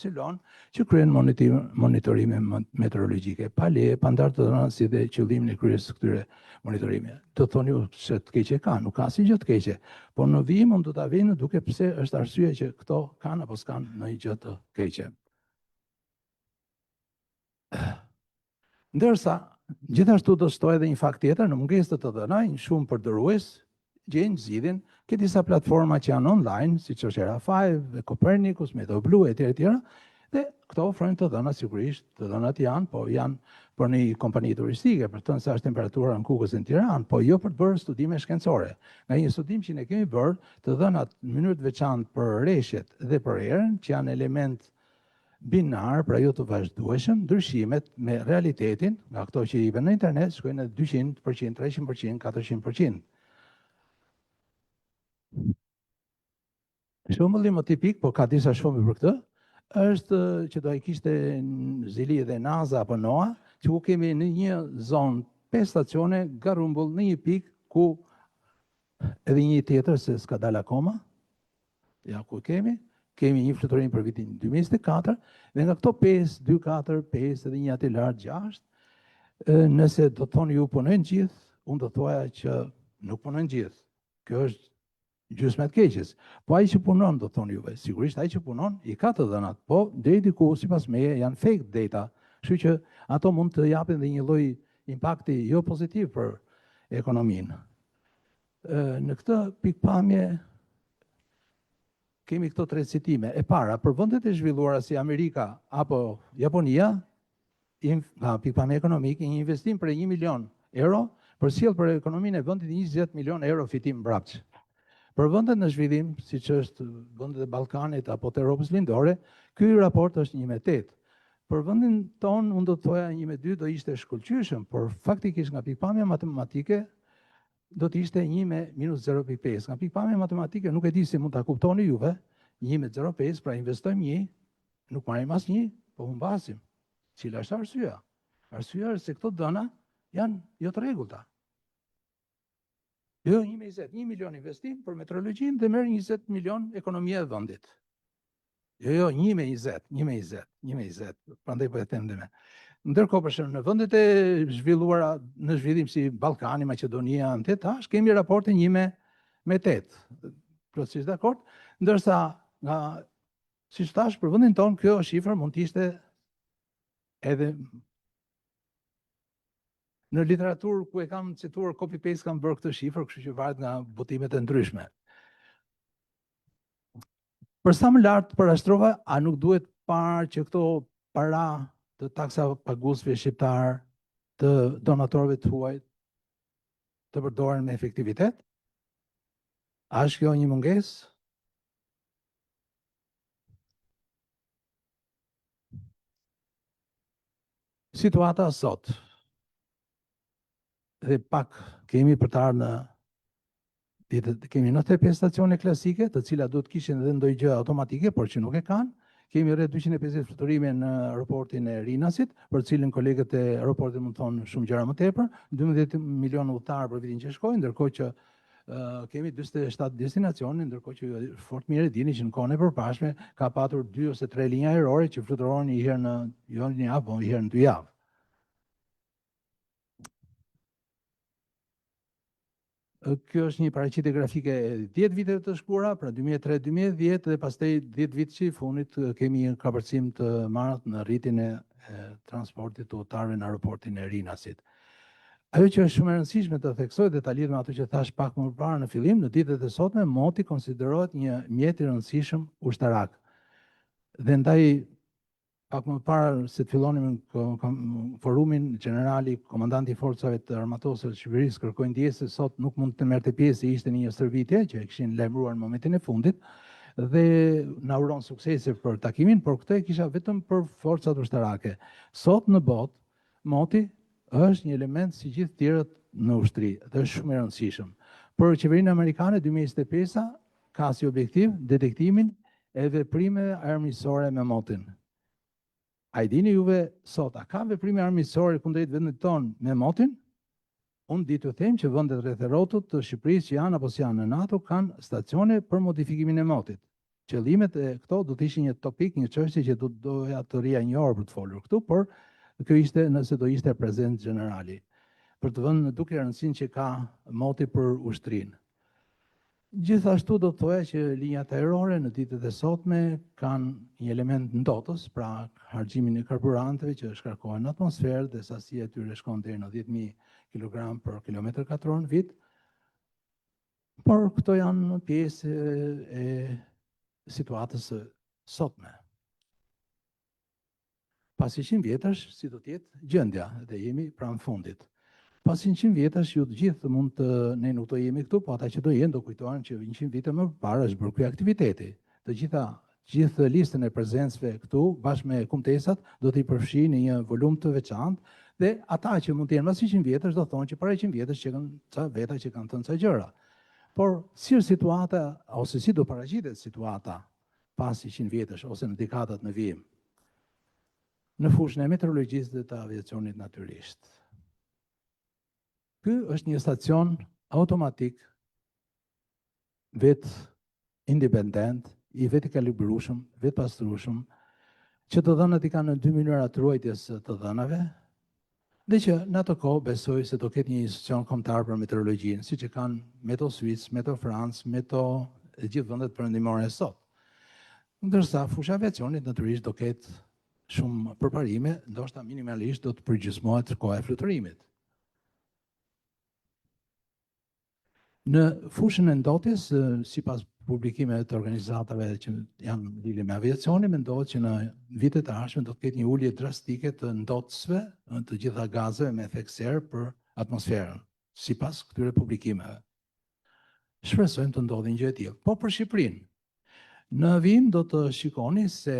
që kryen monitorime meteorologjike, pa leje, pa ndarë të dhëna si dhe qëllimin e kryerjes së këtyre monitorimeve. Të thoni ju se të keqe ka, nuk ka asnjë gjë të keqe, por në vijim mund të ta vini duke pse është arsye që këto kanë apo s'kan ndonjë gjë të keqe. Ndërsa, gjithashtu do shtoj edhe një fakt tjetër, në mungesë të dhëna, një shumë përdërues gjejnë zgjidhjen ke disa platforma që janë online, siç është Era5, Copernicus, MeteoBlue etj. Dhe këto ofrojnë të dhëna sigurisht, të dhënat janë, po janë për një kompani turistike, për të thënë sa është temperatura në Kukës në Tiranë, po jo për të bërë studime shkencore. Nga një studim që ne kemi bërë, të dhënat në mënyrë të veçantë për rreshtet dhe për erën, që janë element binar, pra jo të vazhdueshëm, ndryshimet me realitetin, nga këto që i vjen në internet, shkojnë në 200%, 300%, 400%. Shembulli më tipik, po ka disa shembuj për këtë, është që do i kishte zili dhe NASA apo NOAA, që ku kemi në një zonë 5 stacione garumbull në një pikë ku edhe një tjetër se s'ka dalë akoma. Ja ku kemi një fluturim për vitin 2024 dhe nga këto 5, 2, 4, 5 edhe një atë lart 6, nëse do të thoni ju punojnë gjithë, unë do të thoja që nuk punojnë gjithë. Kjo është gjysma e keqes. Po ai që punon, do thoni juve, sigurisht ai që punon i ka të dhënat, po deri diku sipas meje janë fake data, kështu që ato mund të japin dhe një lloj impakti jo pozitiv për ekonominë. Në këtë pikpamje kemi këto 3 citime. E para, për vendet e zhvilluara si Amerika apo Japonia, pikpamje ekonomike, një investim për 1 milion euro përcjell për ekonominë e vendit 20 milion euro fitim mbrapsht. Për vendet në zhvillim, siç është vendet e Ballkanit apo të Europës Lindore, ky raport është 1/8. Për vendin tonë, unë do të thoja 1/2 do ishte shkëlqyeshëm, por faktikisht nga pikpamja matematike do të ishte 1 me -0.5. Nga pikpamja matematike nuk e di si mund ta kuptoni juve, 1 me 0.5, pra investojmë 1, nuk marrim asnjë, po humbasim. Cila është arsyeja? Arsyeja është se këto dhëna janë jo të rregullta. Jo 1 milion investim për meteorologjinë dhe merr 20 milion ekonomia e vendit. Jo, 1 me 20. Prandaj po e them dhe me. Ndërkohë për shembull në vendet e zhvilluara në zhvillim si Ballkani, Maqedonia, antë tash kemi raportin 1 me 8. Plotësisht dakord, ndërsa nga siç thash për vendin tonë kjo shifër mund të ishte edhe në literaturë ku e kam cituar copy-paste kam bërë këtë shifër, kështu që varet nga botimet e ndryshme. Për sa më lart parashtrova, a nuk duhet parë që këto para të taksa paguesve shqiptar, të donatorëve të huaj, të përdoren me efektivitet? A është kjo një mungesë? Situata sot, dhe pak kemi për të ardhur në Kemi 95 stacione klasike, të cilat do të kishin edhe ndonjë gjë automatike, por që nuk e kanë. Kemi rreth 250 fluturime në aeroportin e Rinasit, për cilën kolegët e aeroportit mund të thonë shumë gjëra më tepër, 12 milion udhëtarë për vitin që shkojnë, ndërkohë që kemi 47 destinacione, ndërkohë që fort mirë e dini që në kohën e përpashme ka patur 2 ose 3 linja ajrore që fluturohen një herë në një javë, po një herë në 2 javë. Kjo është një paraqitje grafike e 10 viteve të shkura, pra 2003-2010 dhe pastaj 10 vite që i fundit kemi një kapërcim të madh në rritjen e transportit të udhëtarëve në aeroportin e Rinasit. Ajo që është shumë e rëndësishme të theksoj dhe ta lidh me ato që thash pak më parë në fillim, në ditët e sotme moti konsiderohet një mjet i rëndësishëm ushtarak. Dhe ndaj pak më parë se të fillonim forumin, generali, komandanti i forcave të armatosur të Shqipërisë kërkoi ndjesë se sot nuk mund të merrte pjesë, ishte një stërvitje që e kishin lajmëruar në momentin e fundit dhe na uron suksese për takimin, por këtë e kisha vetëm për forcat ushtarake. Sot në botë, moti është një element si gjithë tjerët në ushtri dhe është shumë i rëndësishëm. Për qeverinë amerikane 2025 ka si objektiv detektimin e veprimeve armiqësore me motin. A i dini juve sot, a ka veprime armiqësore kundrejt vendit tonë me motin? Unë di të them që vendet rreth rrotut të Shqipërisë që janë apo si janë në NATO kanë stacione për modifikimin e motit. Qëllimet e këto do të ishin një topik, një çështje që doja të rria një orë për të folur këtu, por kjo ishte nëse do ishte prezent generali, për të vënë duke rëndësinë që ka moti për ushtrinë. Gjithashtu do të thoya që linjat ajrore në ditët e sotme kanë një element ndotës, pra harximin e karburanteve që shkarkohen në atmosferë dhe sasia e tyre shkon deri në 10.000 kg për kilometër katror në vit. Por këto janë pjesë e situatës së sotme. Pas 100 vjetësh, si do të jetë gjendja, dhe jemi pranë fundit. Pas 100 vjetësh, ju të gjithë mund të, ne nuk do jemi këtu, po ata që do jenë do kujtohen që 100 vite më parë është bërë ky aktiviteti. Të gjithë listën e prezencëve këtu, bashkë me kumtesat, do t'i përfshi në një volum të veçantë, dhe ata që mund të jenë pas 100 vjetësh do thonë që para 100 vjetësh që kanë ca veta që kanë thënë ca gjëra. Por si është situata ose si do paraqitet situata pas 100 vjetësh ose në dekadat në vijim? Në fushën e meteorologjisë dhe të aviacionit natyrisht. Ky është një stacion automatik, vetë independent, i vetë kalibrueshëm, vetë pastrueshëm, që të dhënat i kanë në 2 mënyra të ruajtjes të dhënave, dhe që në ato kohë besoj se do ketë një institucion kombëtar për meteorologjinë, siç e kanë Meto Suisse, Meto France, Meto e gjithë vendet perëndimore sot. Ndërsa fusha e aviacionit natyrisht do ketë shumë përparime, ndoshta minimalisht do të përgjysmohet koha e fluturimit. Në fushën e ndotjes, sipas publikimeve të organizatave që janë lidhur me aviacionin, mendohet që në vitet e ardhshme do të ketë një ulje drastike të ndotësve të gjitha gazeve me efekt serë për atmosferën, sipas këtyre publikimeve. Shpresojmë të ndodhi një gjë e tillë. Po për Shqipërinë, në vim do të shikoni se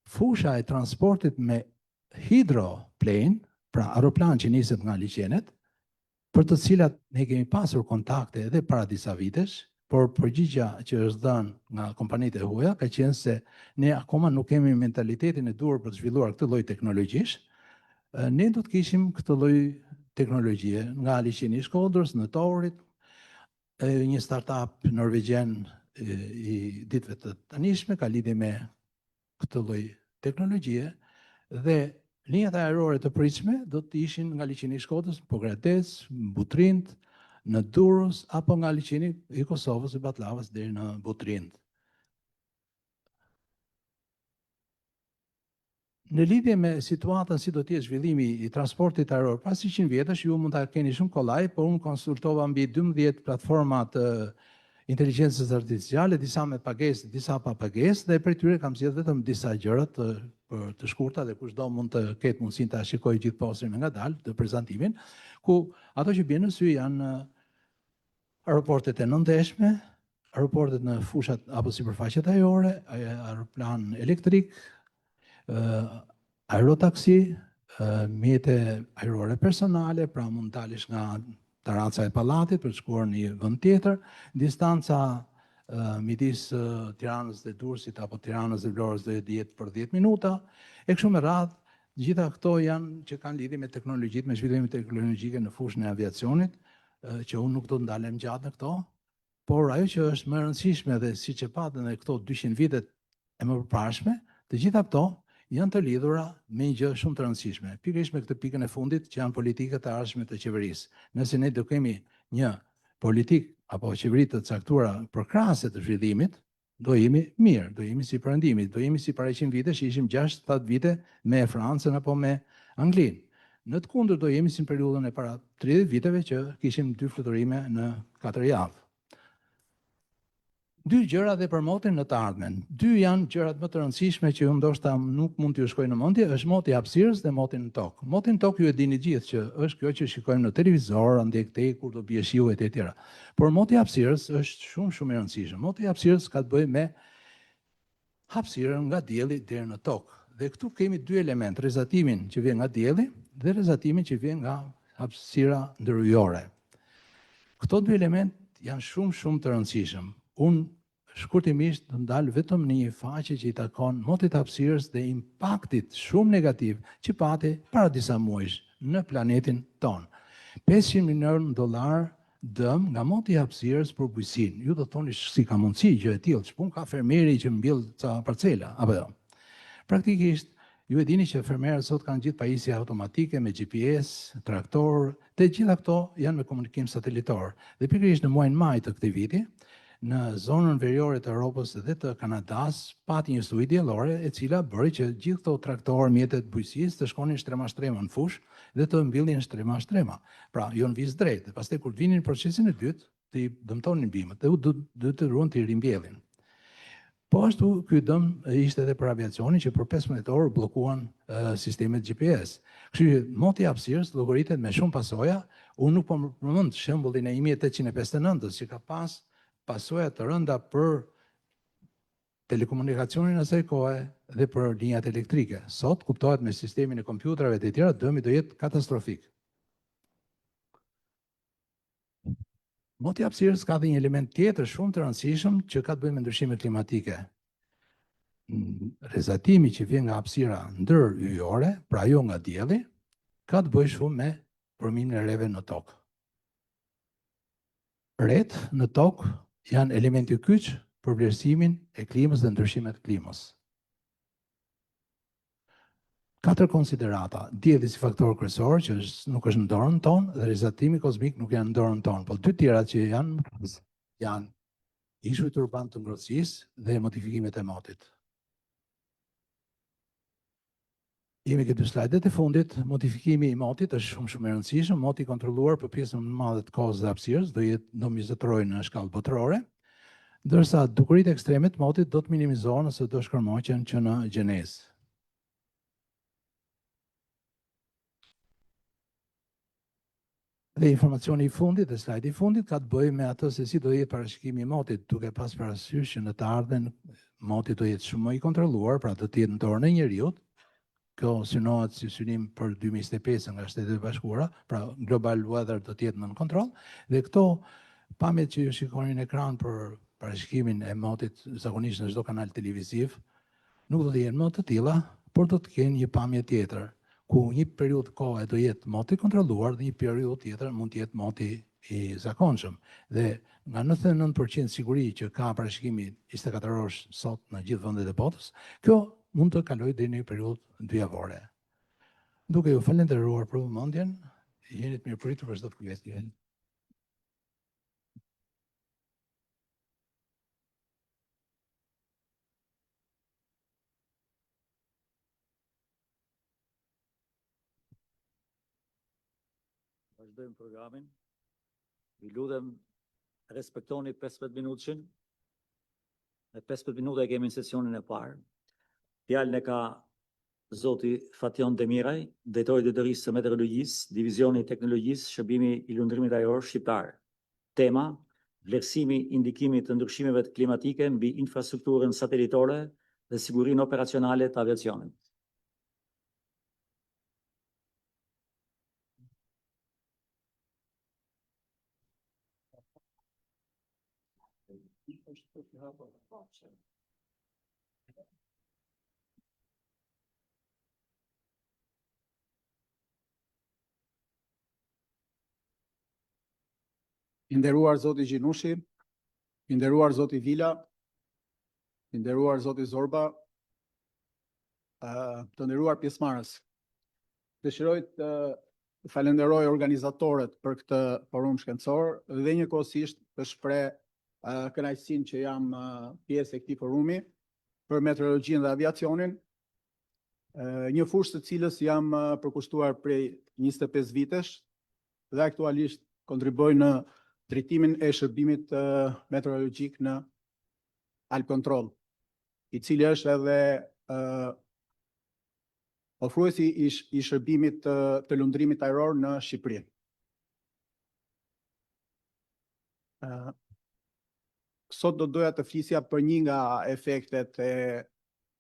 fusha e transportit me hidroplane, pra aeroplan që niset nga liqenet, për të cilat ne kemi pasur kontakte edhe para disa vitesh, por përgjigja që është dhënë nga kompanitë e huaja ka qenë se ne akoma nuk kemi mentalitetin e duhur për të zhvilluar këtë lloj teknologjish. Ne do të kishim këtë lloj teknologjie nga liqeni i Shkodrës, në Torit, një startup norvegjen i ditëve të tanishme ka lidhje me këtë lloj teknologjie dhe linjat ajrore të pritshme do të ishin nga liqeni i Shkodrës, Pogradec, Butrind, në Durrës apo nga liqeni i Kosovës e Batllavës deri në Butrind. Në lidhje me situatën si do të jetë zhvillimi i transportit ajror pas 100 vjetësh, ju mund ta keni shumë kollaj, por unë konsultova mbi 12 platforma të inteligjencës artificiale, disa me pagesë, disa pa pagesë, dhe për tyre kam zgjedhur vetëm disa gjëra të shkurta dhe kushdo mund të ketë mundësinë ta shikojë gjithë postrin ngadalë të prezantimin, ku ato që bjen në sy janë aeroportet e nëndeshme, aeroportet në fushat apo sipërfaqet ajrore, aeroplan elektrik, aerotaksi, mjete ajrore personale, pra mund dalësh nga taraca e pallatit për të shkuar në një vend tjetër, distanca midis Tiranës dhe Durrësit apo Tiranës dhe Vlorës do të jetë për 10 minuta, e kështu me radhë. Gjitha këto janë që kanë lidhje me teknologjitë, me zhvillimin teknologjike në fushën e aviacionit, që unë nuk do të ndalem gjatë në këto, por ajo që është më e rëndësishme dhe siç e patën në këto 200 vitet e më përparshme, të gjitha këto janë të lidhura me një gjë shumë të rëndësishme. Pikërisht me këtë pikën e fundit që janë politikat e ardhshme të qeverisë. Nëse ne do kemi një politikë apo qeveri të caktuara përkrahase të zhvillimit, do jemi mirë, do jemi si perëndimit, do jemi si para 100 vite që ishim 6-7 vite me Francën apo me Anglinë. Në të kundër do jemi si në periudhën e para 30 viteve që kishim 2 fluturime në 4 javë. 2 gjëra dhe për motin në të ardhmen. 2 janë gjërat më të rëndësishme që ndoshta nuk mund t'ju shkojnë në mendje, është moti i hapësirës dhe moti në tokë. Moti në tokë ju e dini gjithë që është kjo që shikojmë në televizor, andej këtej kur do bie shiu e tjera. Por moti i hapësirës është shumë i rëndësishëm. Moti i hapësirës ka të bëjë me hapësirën nga dielli deri në tokë. Dhe këtu kemi 2 elementë, rrezatimin që vjen nga dielli dhe rrezatimin që vjen nga hapësira ndërujore. Këto 2 elementë janë shumë të rëndësishëm. Unë shkurtimisht të ndalë vetëm në një faqe që i takon motit hapësirës dhe impaktit shumë negativ që pati para disa muajsh në planetin tonë. $500 milion dëm nga moti i hapësirës për bujqësinë. Ju do të thoni si ka mundësi gjë e tillë, ç'pun ka fermeri që mbjell ca parcela apo jo. Praktikisht ju e dini që fermerët sot kanë gjithë pajisje automatike me GPS, traktor, dhe gjitha këto janë me komunikim satelitor. Dhe pikërisht në muajin maj të këtij viti, në zonën veriore të Europës dhe të Kanadas, pati një studi diellore e cila bëri që gjithë këto traktorë, mjetet bujqësisë të shkonin shtrema në fushë dhe të mbillnin shtrema. Pra, jo në vizë drejt, dhe pastaj kur vinin në procesin e dytë, të i dëmtonin bimët dhe do të ruan të i rimbjellin. Po ashtu, ky dëm ishte edhe për aviacionin që për 15 orë bllokuan sistemet GPS. Kështu që moti i hapësirës llogaritet me shumë pasoja. Unë nuk po përmend shembullin e 1859-s që ka pas pasoja të rënda për telekomunikacionin asaj kohe dhe për linjat elektrike. Sot kuptohet me sistemin e kompjuterave të tjera, dëmi do jetë katastrofik. Moti i hapësirës ka dhe një element tjetër shumë të rëndësishëm që ka të bëjë me ndryshimet klimatike. Rrezatimi që vjen nga hapësira ndërujore, pra jo nga dielli, ka të bëjë shumë me formimin e rreve në tokë. Rret në tokë janë elementi kyç për vlerësimin e klimës dhe ndryshimet klimës. 4 konsiderata, dielli si faktor kryesor që nuk është në dorën tonë dhe rrezatimi kozmik nuk janë në dorën tonë, por 2 tjerat që janë ishujt urban të ngrohtësisë dhe modifikimet e motit. Jemi këtë 2 slajdet e fundit, modifikimi i motit është shumë i rëndësishëm, moti kontrolluar për pjesën më madhe të kohës dhe hapësirës do mizotrohen në shkallë botërore, ndërsa dukuritë ekstreme të motit do të minimizohen ose do shkërmoqen që në gjenezë. Dhe informacioni i fundit dhe slajdi i fundit ka të bëjë me atë se si do jetë parashikimi i motit, duke pas parasysh që në të ardhmen moti do jetë shumë më i kontrolluar, pra do të jetë në dorën e njeriut. Kjo synohet si synim për 2025 nga Shtetet e Bashkuara, pra global weather do të jetë nën kontroll, dhe këto pamjet që ju shikoni në ekran për parashikimin e motit zakonisht në çdo kanal televiziv, nuk do të jenë më të tilla, por do të kenë një pamje tjetër, ku një periudhë kohe do jetë moti kontrolluar dhe një periudhë tjetër mund të jetë moti i zakonshëm. Dhe nga 99% siguri që ka parashikimi 24 orësh sot në gjithë vendet e botës, kjo mund të kalojë deri në një periudhë 2 javore. Duke ju falendëruar për vëmendjen, jeni të mirëpritur për çdo pyetje. Vazhdojmë programin. Ju lutem respektoni 15 minutëshin. Në 15 minuta e kemi në sesionin e parë. Fjalën e ka Zoti Fation Demiraj, drejtori i Drejtorisë së Meteorologjisë, Divizioni i Teknologjisë, Shërbimi i Lundrimit Ajror Shqiptar. Tema: vlerësimi i ndikimit të ndryshimeve klimatike mbi infrastrukturën satelitore dhe sigurinë operacionale të aviacionit. I nderuar zoti Gjinushi, i nderuar zoti Vila, i nderuar zoti Zorba, të nderuar pjesëmarrës. Dëshiroj të falenderoj organizatorët për këtë forum shkencor dhe njëkohësisht të shpreh kënaqësinë që jam pjesë e këtij forumi për meteorologjinë dhe aviacionin, një fushë të cilës jam përkushtuar prej 25 vitesh dhe aktualisht kontribuoj në drejtimin e shërbimit meteorologjik në Alcontrol, i cili është edhe ofruesi i shërbimit të lundrimit ajror në Shqipëri. Sot do doja të flisja për një nga efektet e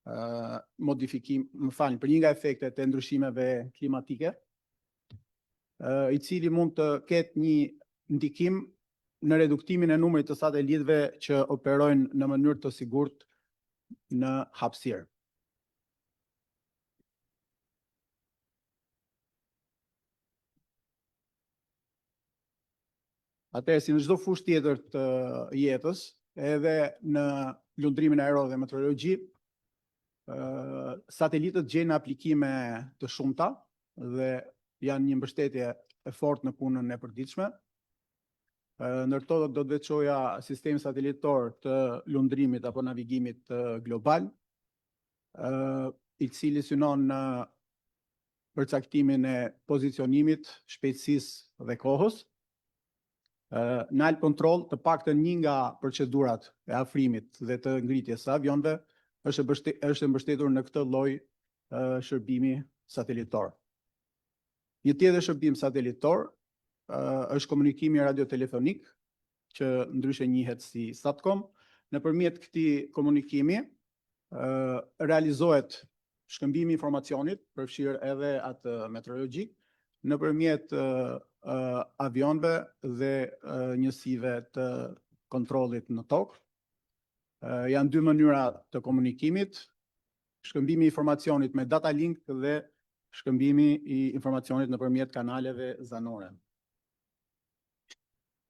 për një nga efektet e ndryshimeve klimatike, i cili mund të ketë një ndikim në reduktimin e numrit të satelitëve që operojnë në mënyrë të sigurt në hapësirë. Atëherë, si në çdo fushë tjetër të jetës, edhe në lundrimin ajror dhe meteorologji, satelitët gjejnë aplikime të shumta dhe janë një mbështetje e fortë në punën e përditshme. Ndërto do të veçoja sistemi satelitor të lundrimit apo navigimit global, i cili synon në përcaktimin e pozicionimit, shpejtësisë dhe kohës. Në Alcontrol, të paktën një nga procedurat e afrimit dhe të ngritjes së avionëve është mbështetur në këtë lloj shërbimi satelitor. Një tjetër shërbim satelitor është komunikimi radiotelefonik, që ndryshe njihet si Satcom. Nëpërmjet këtij komunikimi realizohet shkëmbimi i informacionit, përfshirë edhe atë meteorologjik, nëpërmjet avionëve dhe njësive të kontrollit në tokë. Janë dy mënyra të komunikimit: shkëmbimi i informacionit me data link dhe shkëmbimi i informacionit nëpërmjet kanaleve zanore.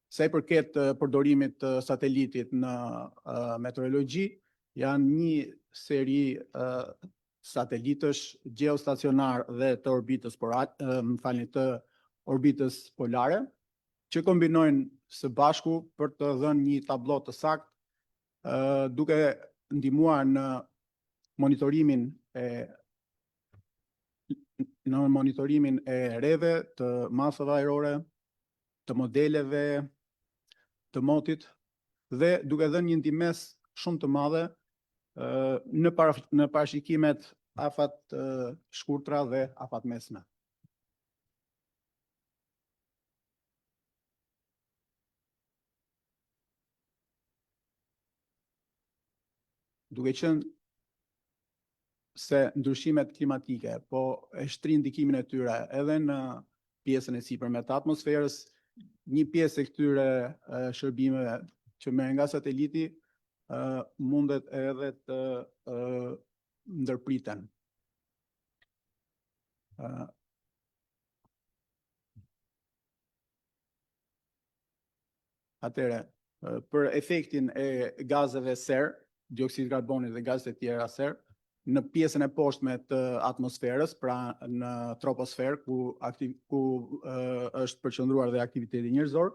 Sa i përket përdorimit të satelitit në meteorologji, janë një seri satelitësh gjeostacionar dhe të orbitës polare, që kombinojnë së bashku për të dhënë një tablo të saktë, duke ndihmuar në monitorimin e rreve të masave ajrore, të modeleve, të motit, dhe duke dhënë një ndihmes shumë të madhe në parashikimet afat shkurtra dhe afat mesme. Duke qenë se ndryshimet klimatike po e shtrin ndikimin e tyre edhe në pjesën e sipërme të atmosferës, një pjesë e këtyre shërbimeve që merren nga sateliti mundet edhe të ndërpriten. Atëherë, për efektin e gazeve serë, dioksid karbonit dhe gazet e tjera serë, në pjesën e poshtme të atmosferës, pra në troposferë, ku është përqendruar dhe aktiviteti njerëzor,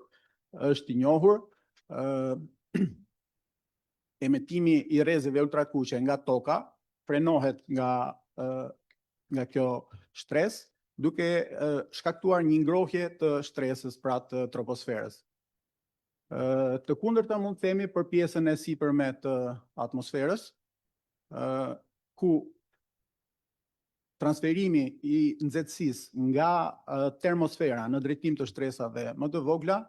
është i njohur. Emetimi i rrezeve ultrakuqe nga toka frenohet nga kjo shtresë, duke shkaktuar një ngrohje të shtresës pra të troposferës. Të kundërta mund të themi për pjesën e sipërme të atmosferës, ku transferimi i nxehtësisë nga termosfera në drejtim të shtresave më të vogla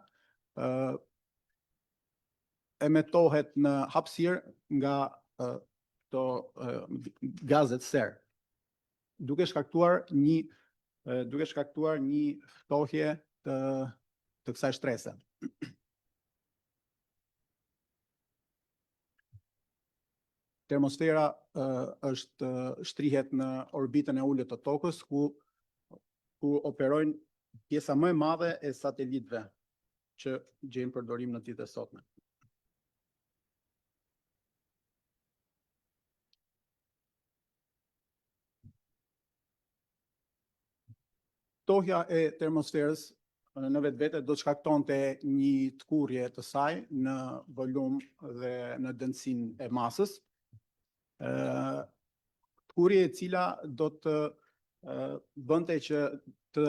emetohet në hapësirë nga këto gazet serë, duke shkaktuar një ftohje të kësaj shtrese. termosfera është shtrihet në orbitën e ulët të tokës, ku operojnë pjesa më e madhe e satelitëve që gjejnë përdorim në ditët e sotme. Tohja e termosferës në vetvete do të shkaktonte një tkurrje të saj në volum dhe në dënsinë e masës. Tkurrje e cila do të bënte që të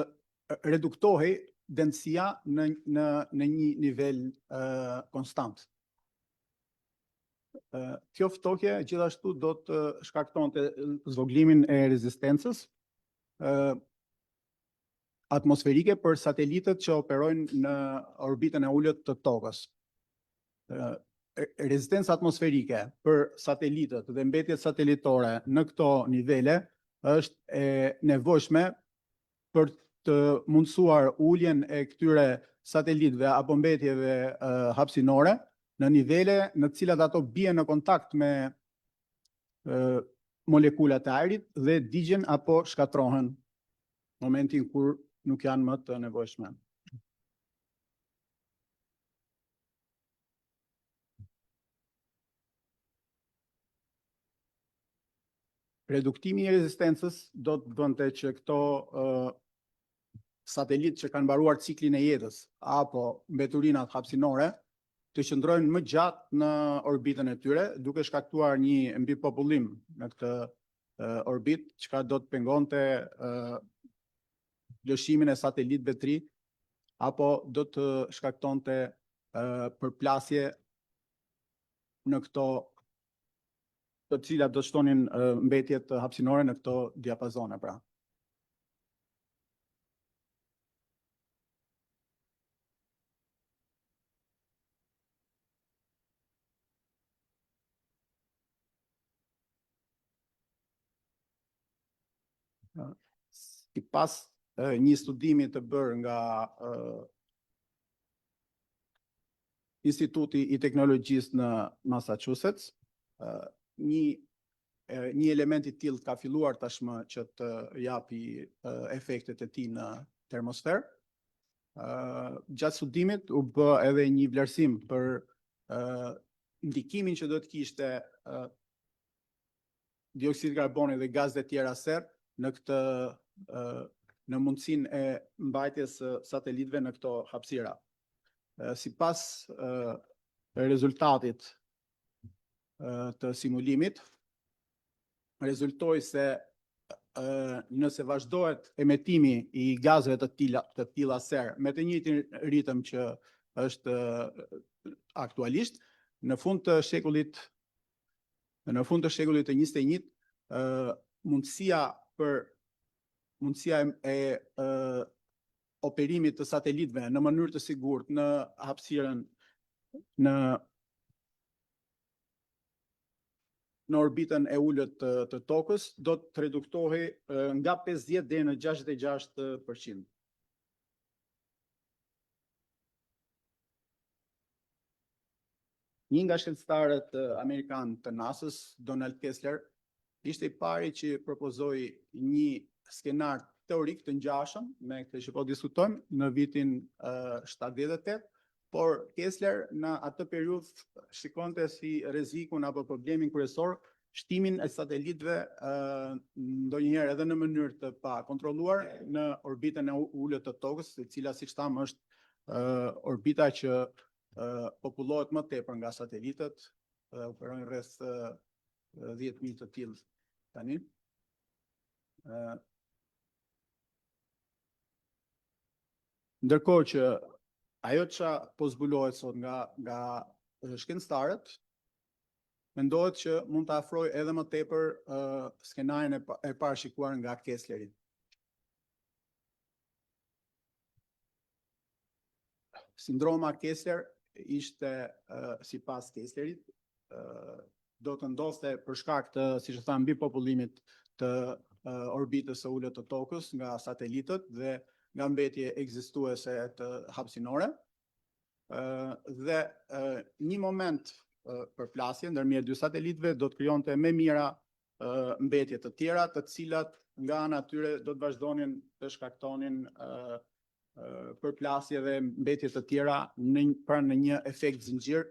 reduktohej dënsia në një nivel konstant. Kjo ftohje gjithashtu do të shkaktonte zvoglimin e rezistencës atmosferike për satelitët që operojnë në orbitën e ulët të tokës. Rezistenca atmosferike për satelitët dhe mbetjet satelitore në këto nivele është e nevojshme për të mundësuar uljen e këtyre satelitëve apo mbetjeve hapësinore në nivele në të cilat ato bien në kontakt me molekulat e ajrit dhe digjen apo shkatrohen në momentin kur nuk janë më të nevojshme. Reduktimi i rezistencës do të bënte që këto satelitë që kanë mbaruar ciklin e jetës apo mbeturinat hapësinore të qëndrojnë më gjatë në orbitën e tyre, duke shkaktuar një mbipopullim në këtë orbit, çka do të pengonte lëshimin e satelitëve të ri, apo do të shkaktonte përplasje në këto të cilat do të shtonin mbetjet hapësinore në këto diapazone, pra. Sipas një studimi të bërë nga Instituti i Teknologjisë në Massachusetts, një element i tillë ka filluar tashmë që të japi efektet e tij në termosferë. Gjatë studimit u bë edhe një vlerësim për ndikimin që do të kishte dioksidi i karbonit dhe gazet e tjera serë në këtë në mundësinë e mbajtjes së satelitëve në këto hapësira. Sipas rezultatit të simulimit, rezultoi se nëse vazhdohet emetimi i gazeve të tilla serë me të njëjtin ritëm që është aktualisht, në fund të shekullit të 21, mundësia e operimit të satelitëve në mënyrë të sigurt në hapësirën në orbitën e ulët të tokës do të reduktohej nga 50 deri në 66%. Një nga shkencëtarët amerikanë të NASA-s, Donald Kessler, ishte i pari që propozoi një skenar teorik të ngjashëm me këtë që po diskutojmë në vitin 78, por Kessler në atë periudhë shikonte si rrezikun apo problemin kryesor shtimin e satelitëve ndonjëherë edhe në mënyrë të pa kontrolluar në orbitën e ulët të tokës, e cila siç thamë është orbita që popullohet më tepër nga satelitët, operojnë rreth 10.000 të tillë tani. Ndërkohë që ajo që po zbulohet sot nga shkencëtarët, mendohet që mund të afrojë edhe më tepër skenarin e parashikuar nga Kessleri. Sindroma Kessler ishte sipas Kesslerit do të ndodhte për shkak të, siç e tham, mbipopullimit të orbitës së ulët të tokës nga satelitët dhe nga mbetje ekzistuese të hapësinore. Dhe një moment përplasje ndërmjet dy satelitëve do të krijonte më mira mbetje të tjera, të cilat nga ana e tyre do të vazhdonin të shkaktonin përplasje dhe mbetje të tjera në një efekt zinxhir,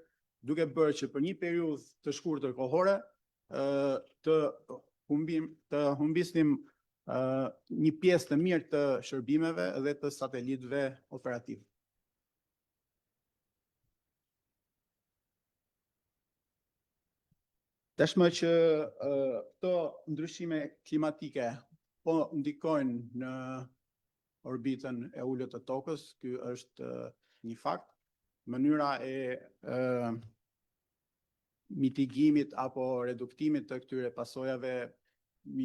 duke bërë që për një periudhë të shkurtër kohore të humbisnim një pjesë të mirë të shërbimeve dhe të satelitëve operativ. Tashmë që këto ndryshime klimatike po ndikojnë në orbitën e ulët të tokës, ky është një fakt. Mënyra e mitigimit apo reduktimit të këtyre pasojave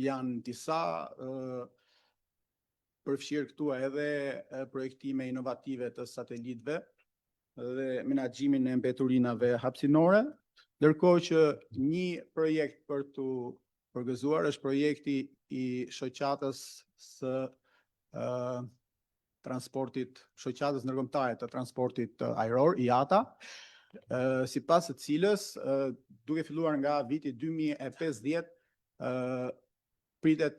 janë disa, përfshirë këtu edhe projektime inovative të satelitëve dhe menaxhimin e mbeturinave hapësinore, ndërkohë që një projekt për të përgëzuar është projekti i shoqatës së transportit, shoqatës ndërkombëtare të transportit ajror, IATA, sipas së cilës, duke filluar nga viti 2050, pritet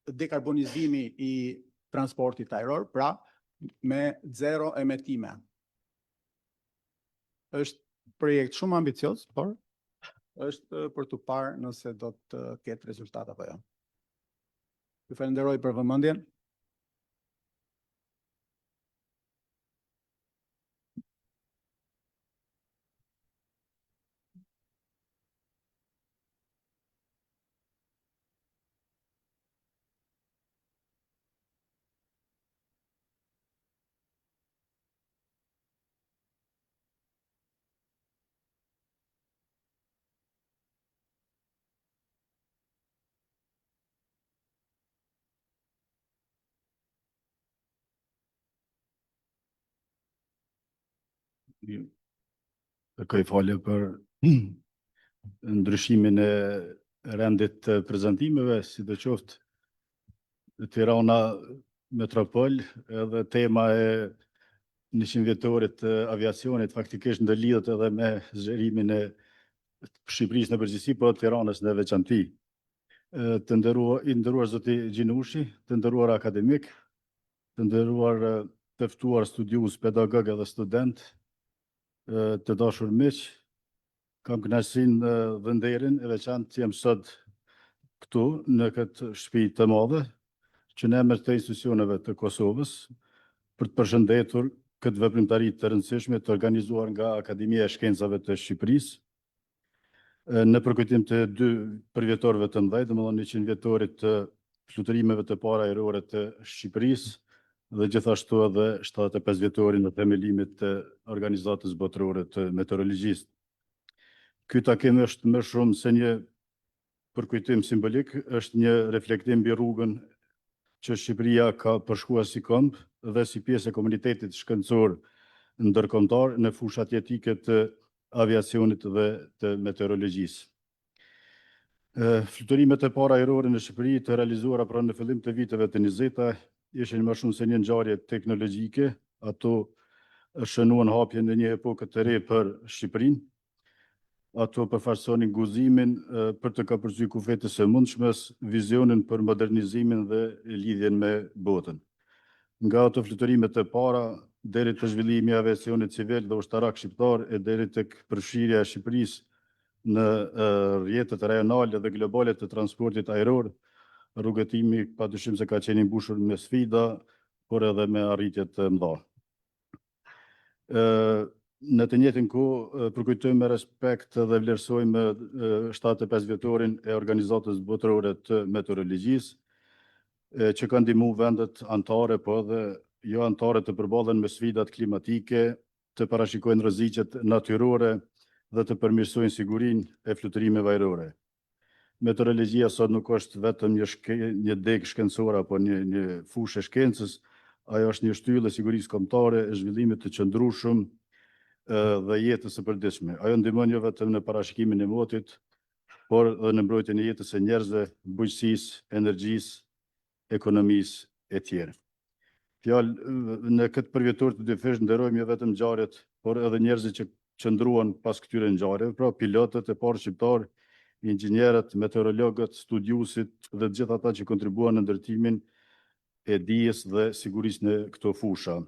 dekarbonizimi i transportit ajror, pra me zero emetime. Është projekt shumë ambicios, por është për të parë nëse do të ketë rezultat apo jo. Ju falenderoj për vëmendjen. Kërkoj falje për ndryshimin e rendit të prezantimeve, sidoqoftë Tirana Metropol, edhe tema e 100 vjetorit të aviacionit faktikisht ndërlidhet edhe me zgjerimin e Shqipërisë në përgjithësi, po Tiranës në veçanti. Të nderuar zoti Gjinushi, të nderuar akademik, të nderuar të ftuar studiues, pedagog edhe student, të dashur miq, kam kënaqësinë dhe nderin e veçantë që jam sot këtu në këtë shtëpi të madhe, që në emër të institucioneve të Kosovës, për të përshëndetur këtë veprimtari të rëndësishme të organizuar nga Akademia e Shkencave të Shqipërisë, në përkujtim të 2 përvjetorëve të mëdhenj, domethënë 100 vjetorit të fluturimeve të para ajrore të Shqipërisë, dhe gjithashtu edhe 75 vjetorin në themelimit të Organizatës Botërore të Meteorologjisë. Ky takim është më shumë se një përkujtim simbolik, është një reflektim mbi rrugën që Shqipëria ka përshkuar si këmbë dhe si pjesë e komunitetit shkencor ndërkombëtar në fushat jetike të aviacionit dhe të meteorologjisë. Fluturimet e para ajrore në Shqipëri të realizuara pra në fillim të viteve të 20-ta ishin më shumë se një ngjarje teknologjike, ato shënuan hapjen në një epokë të re për Shqipërinë. Ato përfaqësonin guximin për të kapërcyer kufetës së mundshmes, vizionin për modernizimin dhe lidhjen me botën. Nga ato fluturimet e para deri te zhvillimi i aviacionit civil dhe ushtarak shqiptar e deri tek përfshirja e Shqipërisë në rrjetet rajonale dhe globale të transportit ajror, rrugëtimi padyshim se ka qenë i mbushur me sfida, por edhe me arritje të mëdha. Në të njëjtën kohë përkujtojmë me respekt dhe vlerësojmë 75 vjetorin e Organizatës Botërore të Meteorologjisë, që ka ndihmuar vendet anëtare, po edhe jo anëtare të përballen me sfidat klimatike, të parashikojnë rreziqet natyrore dhe të përmirësojnë sigurinë e fluturimeve ajrore. Meteorologjia sot nuk është vetëm një degë shkencore apo një fushë e shkencës, ajo është një shtyllë e sigurisë kombëtare, e zhvillimit të qëndrueshëm dhe jetës së përditshme. Ajo ndihmon jo vetëm në parashikimin e motit, por edhe në mbrojtjen e jetës së njerëzve, bujqësisë, energjisë, ekonomisë e tjerë. Fjalë në këtë përvjetor të dyfish nderojmë jo vetëm ngjarjet, por edhe njerëzit që qëndruan pas këtyre ngjarjeve, pra pilotët e parë shqiptar, inxhinierët, meteorologët, studiusit dhe të gjithë ata që kontribuan në ndërtimin e dijes dhe sigurisë në këto fusha.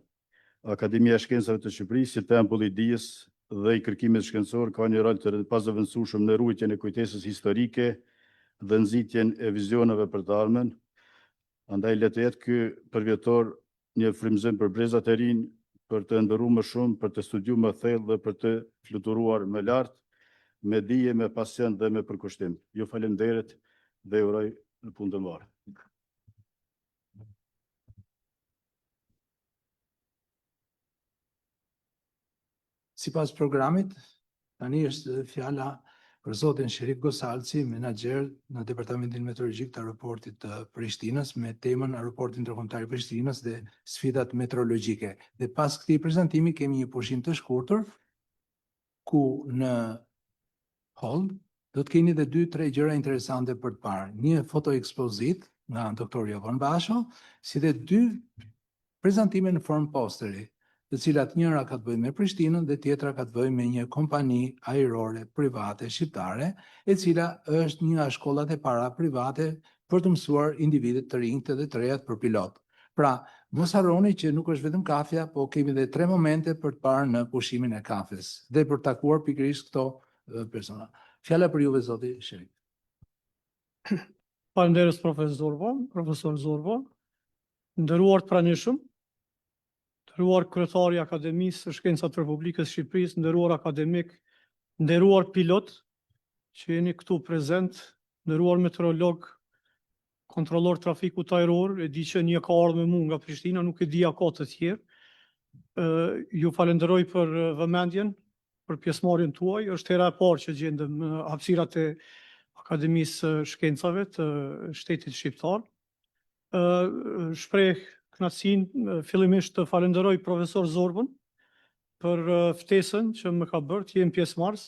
Akademia e Shkencave të Shqipërisë, si tempulli i dijes dhe i kërkimit shkencor, ka një rol të pazëvendësueshëm në ruajtjen e kujtesës historike dhe nxitjen e vizioneve për të ardhmen. Andaj le të jetë ky përvjetor një frymëzim për brezat e rinj, për të ndërruar më shumë, për të studiuar më thellë dhe për të fluturuar më lart, me dije, me pasion dhe me përkushtim. Ju falenderoj dhe ju uroj në punë të mbarë. Sipas programit, tani është fjala për zotin Sherif Gosalci, menaxher në Departamentin Meteorologjik të Aeroportit të Prishtinës, me temën Aeroporti Ndërkombëtar i Prishtinës dhe sfidat meteorologjike. Dhe pas këtij prezantimi kemi një pushim të shkurtër ku në hall do të keni dhe 2-3 gjëra interesante për të parë. Një fotoekspozit nga doktor Jovan Basho, si dhe 2 prezantime në formë posteri, të cilat njëra ka të bëjë me Prishtinën dhe tjetra ka të bëjë me një kompani ajrore private shqiptare, e cila është një nga shkollat e para private për të mësuar individet të rinjt dhe të rejat për pilot. Pra, mos harroni që nuk është vetëm kafja, po kemi dhe 3 momente për të parë në pushimin e kafes dhe për të takuar pikërisht këto persona. Fjala për juve, zoti Sherif. Faleminderit profesor Zorba, nderuar të pranishëm, nderuar kryetari i Akademisë së Shkencave të Republikës së Shqipërisë, nderuar akademik, nderuar pilot që jeni këtu prezent, nderuar meteorolog, kontrollor trafikut ajror, e di që një ka ardhur me mua nga Prishtina, nuk e di ka të tjerë. Ju falenderoj për vëmendjen, për pjesëmarrjen tuaj. Është hera e parë që gjendem në hapësirat e Akademisë së Shkencave të Shtetit Shqiptar. Shpreh kënaqësinë fillimisht të falenderoj profesor Zorbën për ftesën që më ka bërë të jem pjesëmarrës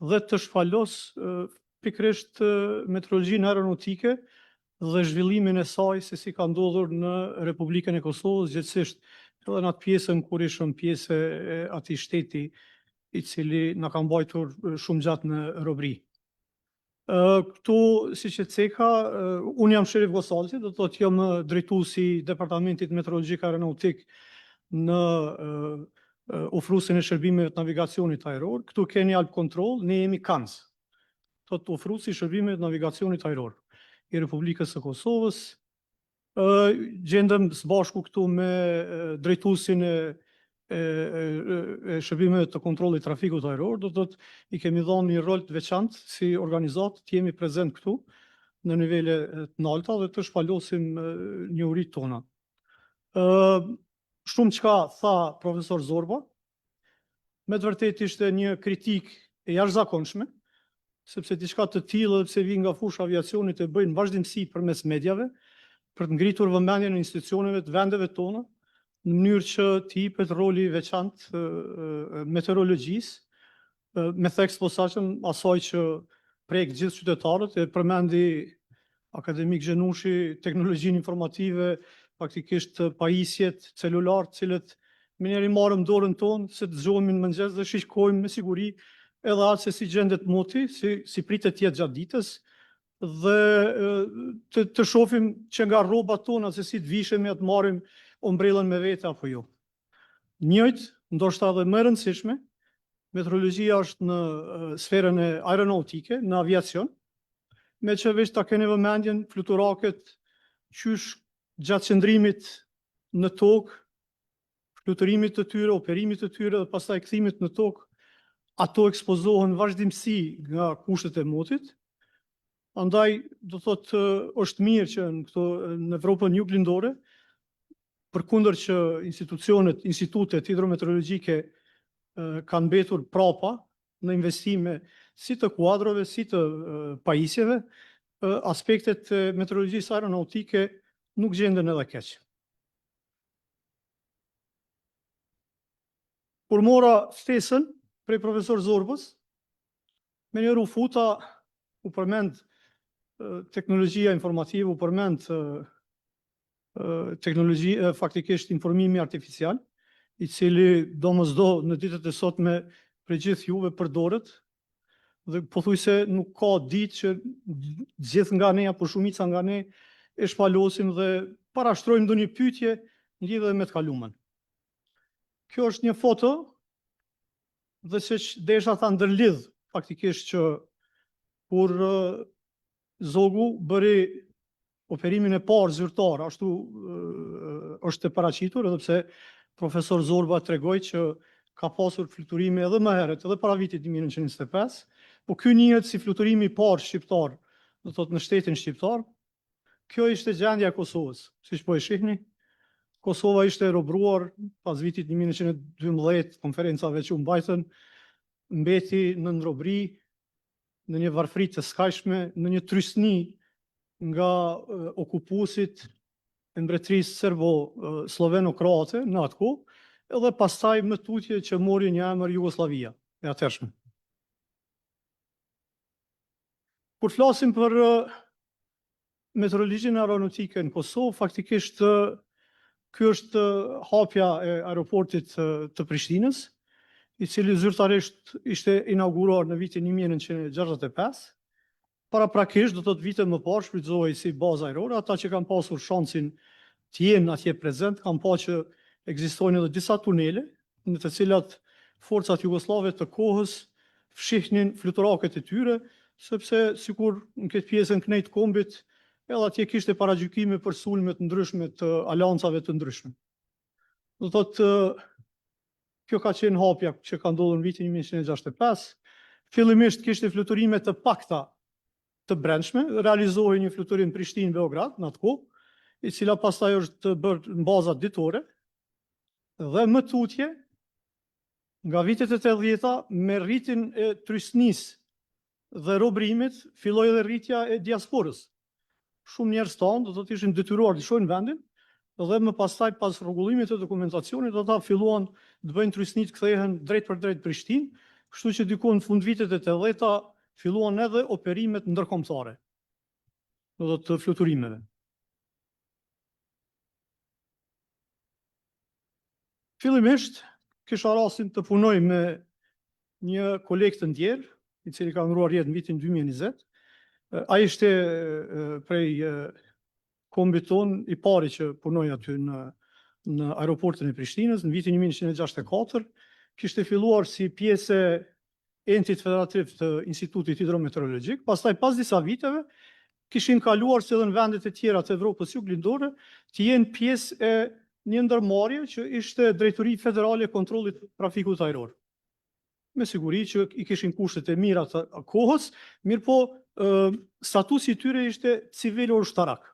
dhe të shpalos pikërisht meteorologjinë aeronautike dhe zhvillimin e saj se si ka ndodhur në Republikën e Kosovës, gjithsesi edhe në atë pjesën kur ishëm pjesë e atij shteti i cili na ka mbajtur shumë gjatë në robëri. Këtu, siç e ceka, unë jam Sherif Gosalci, do të thotë jam drejtuesi i Departamentit Meteorologjik Aeronautik në ofruesin e shërbimeve të navigacionit ajror. Këtu keni Alp Control, ne jemi KANS, do të ofruesi i shërbimeve të navigacionit ajror i Republikës së Kosovës. Gjendem së bashku këtu me drejtuesin e shërbimeve të kontrollit trafikut ajror, do të thotë i kemi dhënë një rol të veçantë si organizatë, të jemi prezent këtu në nivele të larta dhe të shpalosim njohuritë tona. Shumë çka tha profesor Zorba, me të vërtetë ishte një kritik e jashtëzakonshme, sepse diçka të tillë edhe pse vjen nga fusha aviacionit e bëjnë vazhdimsi përmes mediave për të ngritur vëmendjen e institucioneve të vendeve tona, në mënyrë që të jepet roli veçantë meteorologjisë, me theks posaçëm asaj që prek gjithë qytetarët, e përmendi akademik Gjenushi teknologjinë informative, faktikisht pajisjet celular, të cilët menjëherë i marrëm dorën tonë, se të dëgjohemi në mëngjes dhe shikojmë me siguri edhe atë se si gjendet moti, si pritet jetë gjatë ditës, dhe të shohim që nga rrobat tona se si të vishemi atë marrim ombrellën me vete apo jo. Njëjtë, ndoshta edhe më e rëndësishme, meteorologjia është në sferën e aeronautike, në aviacion, me që veç ta keni vëmendjen fluturaket qysh gjatë qëndrimit në tokë, fluturimit të tyre, operimit të tyre dhe pastaj kthimit në tokë, ato ekspozohen vazhdimsi nga kushtet e motit. Andaj, do thotë, është mirë që në Evropën juglindore, përkundër që institutet hidrometeorologjike kanë mbetur prapa në investime si të kuadrove, si të pajisjeve, aspektet e meteorologjisë aeronautike nuk gjenden edhe keq. Kur mora ftesën prej profesor Zorbës, me njëru futa u përmend teknologjia informative, u përmend faktikisht informimi artificial, i cili domosdo në ditët e sotme për gjithë juve përdoret dhe pothuajse nuk ka ditë që gjithë nga ne apo shumica nga ne e shpalosim dhe parashtrojmë ndonjë pyetje në lidhje me të kaluamën. Kjo është një foto dhe siç desha ta ndërlidh faktikisht që kur Zogu bëri operimin e parë zyrtar, ashtu është e paraqitur, edhe pse profesor Zorba tregoi që ka pasur fluturime edhe më herët, edhe para vitit 1925, po ky njihet si fluturimi i parë shqiptar, do të thotë në shtetin shqiptar. Kjo ishte gjendja e Kosovës, siç po e shihni. Kosova ishte robruar pas vitit 1912, konferencave që u mbajtën, mbeti në ndrobri, në një varfëri të skajshme, në një trysni nga okupuesit e mbretërisë serbo-sloveno-kroate në atë kohë, edhe pastaj më tutje që mori një emër Jugosllavia e atërshme. Kur flasim për meteorologjinë aeronautike në Kosovë, faktikisht ky është hapja e aeroportit të Prishtinës, i cili zyrtarisht ishte inauguruar në vitin 1965. Paraprakisht, do të thotë vite më parë, shfrytëzohej si bazë ajrore. Ata që kanë pasur shansin të jenë atje prezent, kanë pa që ekzistojnë edhe disa tunele, në të cilat forcat jugoslave të kohës fshihnin fluturaket e tyre, sepse sikur në këtë pjesën knejt kombit, edhe atje kishte paragjykime për sulme të ndryshme të aleancave të ndryshme. Do thotë, kjo ka qenë hapja që ka ndodhur në vitin 1965. Fillimisht kishte fluturime të pakta të brendshme, realizohej një fluturim Prishtinë-Beograd në atë kohë, i cila pastaj është bërë në baza ditore, dhe më tutje, nga vitet e 80-ta, me rritjen e trysnisë dhe robrimit, filloi edhe rritja e diasporës. Shumë njerëz tanë, do të ishin detyruar të shkojnë vendin, dhe më pastaj pas rregullimit të dokumentacionit, ata filluan të bëjnë trysni të kthehen drejt për drejt Prishtinë, kështu që diku në fund vitet e 80-ta filluan edhe operimet ndërkombëtare, do të fluturimeve. Fillimisht, kisha rastin të punoj me një koleg të ndjer, i cili ka ndruar jetë në vitin 2020. Ai ishte prej kombit ton i pari që punoi aty në aeroportin e Prishtinës në vitin 1964. Kishte filluar si pjesë entit federativ të Institutit Hidrometeorologjik, pastaj pas disa viteve kishin kaluar si edhe në vendet e tjera të Evropës juglindore të jenë pjesë e një ndërmarrje që ishte Drejtori Federale e Kontrollit të Trafikut Ajror. Me siguri që i kishin kushtet e mira të kohës, mirë po statusi i tyre ishte civil ushtarak.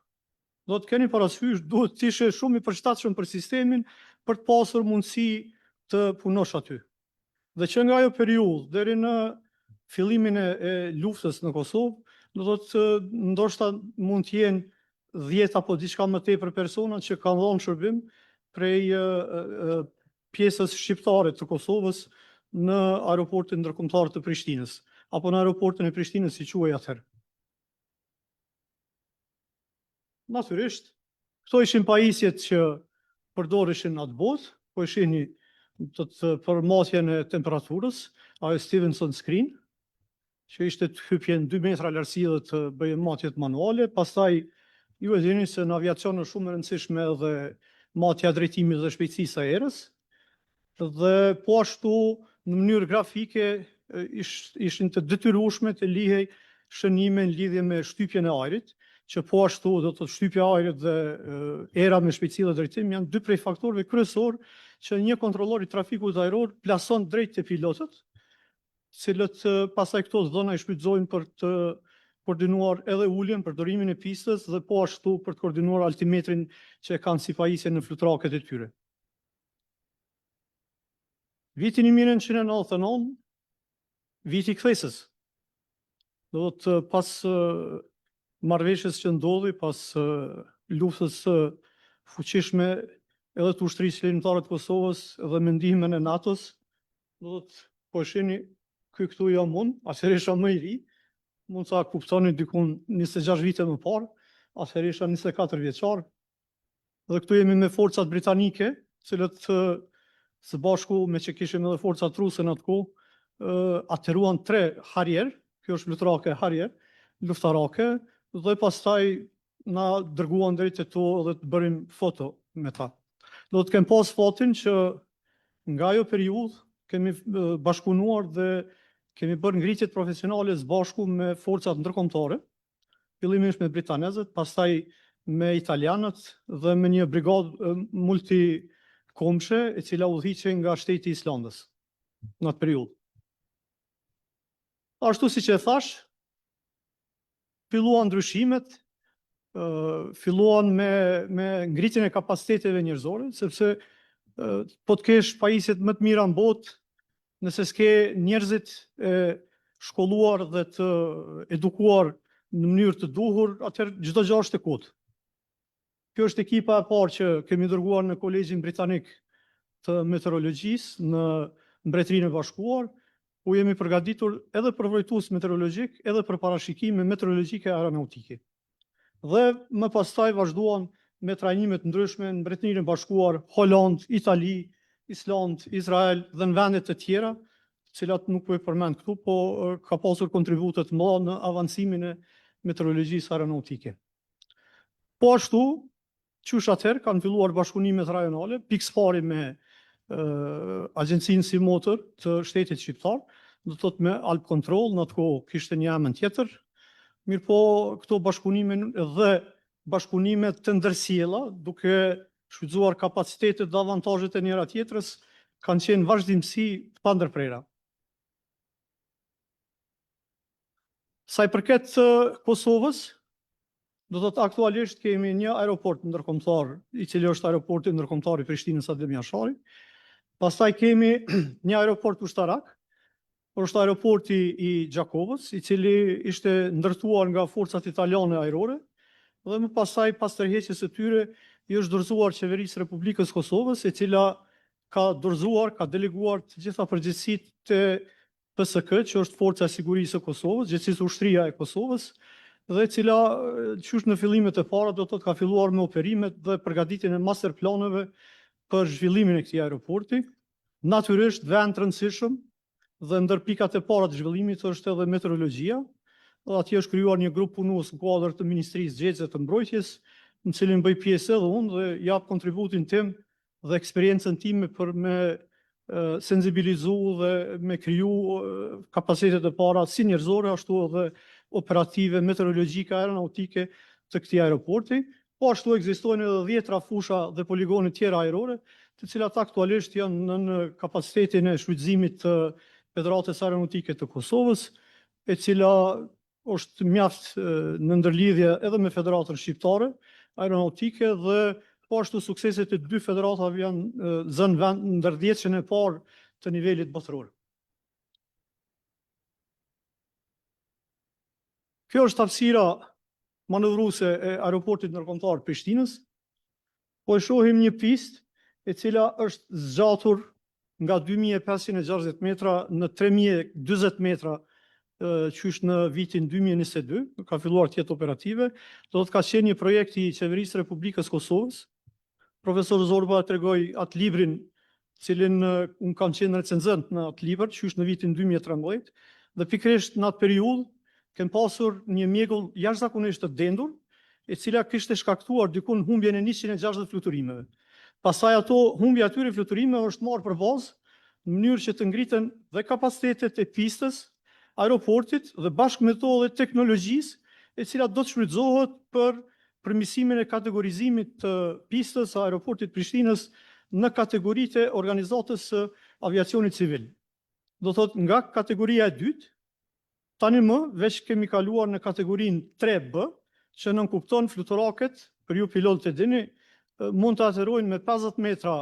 Do të keni parasysh, duhet të ishe shumë i përshtatshëm për sistemin për të pasur mundësi të punosh aty. Dhe që nga ajo periudhë deri në fillimin e luftës në Kosovë, do të ndoshta mund të jenë 10 apo diçka më tepër persona që kanë dhënë shërbim prej pjesës shqiptare të Kosovës në aeroportin ndërkombëtar të Prishtinës, apo në aeroportin e Prishtinës si quhej atëherë. Natyrisht, këto ishin pajisjet që përdoreshin atë botë, po ishin për matjen e temperaturës, ajo Stevenson screen, që ishte të hypjen 2 metra lartësi dhe të bëjë matjet manuale. Pastaj ju e dini se në aviacion është shumë e rëndësishme edhe matja drejtimit dhe shpejtësisë aerës, dhe po ashtu në mënyrë grafike ishin të detyrueshme të lihej shënime në lidhje me shtypjen e ajrit, që po ashtu do të shtypja e ajrit dhe era me shpejtësi dhe drejtim janë dy prej faktorëve kryesor që një kontrollor i trafikut ajror plason drejt te pilotët, cilët pastaj këto dhëna i shfrytëzojnë për të koordinuar edhe uljen, përdorimin e pistës dhe po ashtu për të koordinuar altimetrin që kanë si pajisje në fluturaket e tyre. Vitin 1999, viti i kthesës. Do të pas marrëveshjes që ndodhi, pas luftës fuqishme edhe të ushtrisë lirëtare të Kosovës dhe me ndihmën e NATO-s, do të po shihni këtu jam unë, atëherë isha më i ri, mund sa kuptoni dikun 26 vite më parë, atëherë isha 24 vjeçar, dhe këtu jemi me forcat britanike, cilët së bashku me që kishim edhe forcat ruse në atë kohë, ateruan 3 Harrier, kjo është fluturake Harrier, luftarake, dhe pastaj na dërguan drejt e to dhe të bërim foto me ta. Do të kem pas fatin që nga ajo periudhë kemi bashkëpunuar dhe kemi bërë ngritjet profesionale së bashku me forcat ndërkombëtare, fillimisht me britanezët, pastaj me italianët dhe me një brigadë multikomshe e cila udhëhiqej nga Shteti i Islandës në atë periudhë. Ashtu si që e thash, filluan ndryshimet, filluan me ngritjen e kapaciteteve njerëzore, sepse po të kesh pajisjet më të mira në botë, nëse s'ke njerëzit e shkolluar dhe të edukuar në mënyrë të duhur, atëherë çdo gjë është e kotë. Kjo është ekipa e parë që kemi dërguar në Kolegjin Britanik të Meteorologjisë në Mbretërinë e Bashkuar, ku jemi përgatitur edhe për vërejtues meteorologjik, edhe për parashikime meteorologjike aeronautike. Dhe më pastaj vazhduan me trajnime të ndryshme në Mbretërinë e Bashkuar, Holand, Itali, Island, Izrael dhe në vende të tjera, të cilat nuk po e përmend këtu, po ka pasur kontribute të mëdha në avancimin e meteorologjisë aeronautike. Po ashtu, qysh atëherë kanë filluar bashkëpunimet rajonale, pikëpari me Agjencinë Simotor të Shtetit Shqiptar, do të thotë me Alp Control, në atë kohë kishte një emër tjetër. Mirë po, këto bashkëpunime dhe bashkëpunimet të ndërsjella, duke shfrytzuar kapacitetet dhe avantazhet e njëra tjetrës, kanë qenë vazhdimsi të pandërprera. Sa i përket Kosovës, do të thotë aktualisht kemi një aeroport ndërkombëtar, i cili është aeroporti ndërkombëtar i Prishtinës Adem Jashari. Pastaj kemi një aeroport ushtarak, është aeroporti i Gjakovës, i cili ishte ndërtuar nga forcat italiane ajrore, dhe më pastaj pas tërheqjes së tyre i është dorëzuar qeverisë Republikës Kosovës, e cila ka dorëzuar, ka deleguar të gjitha përgjegjësitë të PSK, që është Forca e Sigurisë së Kosovës, gjithsesi ushtria e Kosovës, dhe e cila qysh në fillimet e para do të thotë ka filluar me operimet dhe përgatitjen e master planeve për zhvillimin e këtij aeroporti. Natyrisht vend të rëndësishëm dhe ndër pikat e para të zhvillimit është edhe meteorologjia. Dhe atje është krijuar një grup punues në kuadër të Ministrisë Zgjedhëse të Mbrojtjes, në cilin bëj pjesë edhe unë dhe jap kontributin tim dhe eksperiencën time për me sensibilizu dhe me kriju kapacitetet e para si njerëzore, ashtu edhe operative, meteorologjike, aeronautike të këtij aeroporti. Po ashtu ekzistojnë edhe 10 fusha dhe poligone tjera ajrore, të cilat aktualisht janë në kapacitetin e shfrytëzimit të Federatës Aeronautike të Kosovës, e cila është mjaft në ndërlidhje edhe me Federatën Shqiptare Aeronautike dhe po ashtu sukseset e 2 federatave janë zënë vend ndër 10 e parë të nivelit botëror. Kjo është hapësira manevruese e aeroportit ndërkombëtar Prishtinës. Po e shohim një pistë e cila është zgjatur nga 2560 metra në 3040 metra qysh në vitin 2022, ka filluar të jetë operative. Do të ka qenë një projekt i Qeverisë Republikës Kosovës. Profesor Zorba tregoi atë librin, cilin unë kam qenë recenzent në atë libër, qysh në vitin 2013, dhe pikërisht në atë periudhë kem pasur një mjegull jashtëzakonisht të dendur, e cila kishte shkaktuar dikun humbjen e 160 fluturimeve. Pastaj ato humbja e atyre fluturimeve është marrë për bazë në mënyrë që të ngriten dhe kapacitetet e pistës, aeroportit dhe bashkë me to dhe teknologjisë, e cila do të shfrytëzohet për përmirësimin e kategorizimit të pistës së aeroportit Prishtinës në kategoritë e organizatës së aviacionit civil. Do thotë nga kategoria e dytë, tani më veç kemi kaluar në kategorinë 3B, që nënkupton fluturaket, për ju pilotët e dini, mund të aterojnë me 50 metra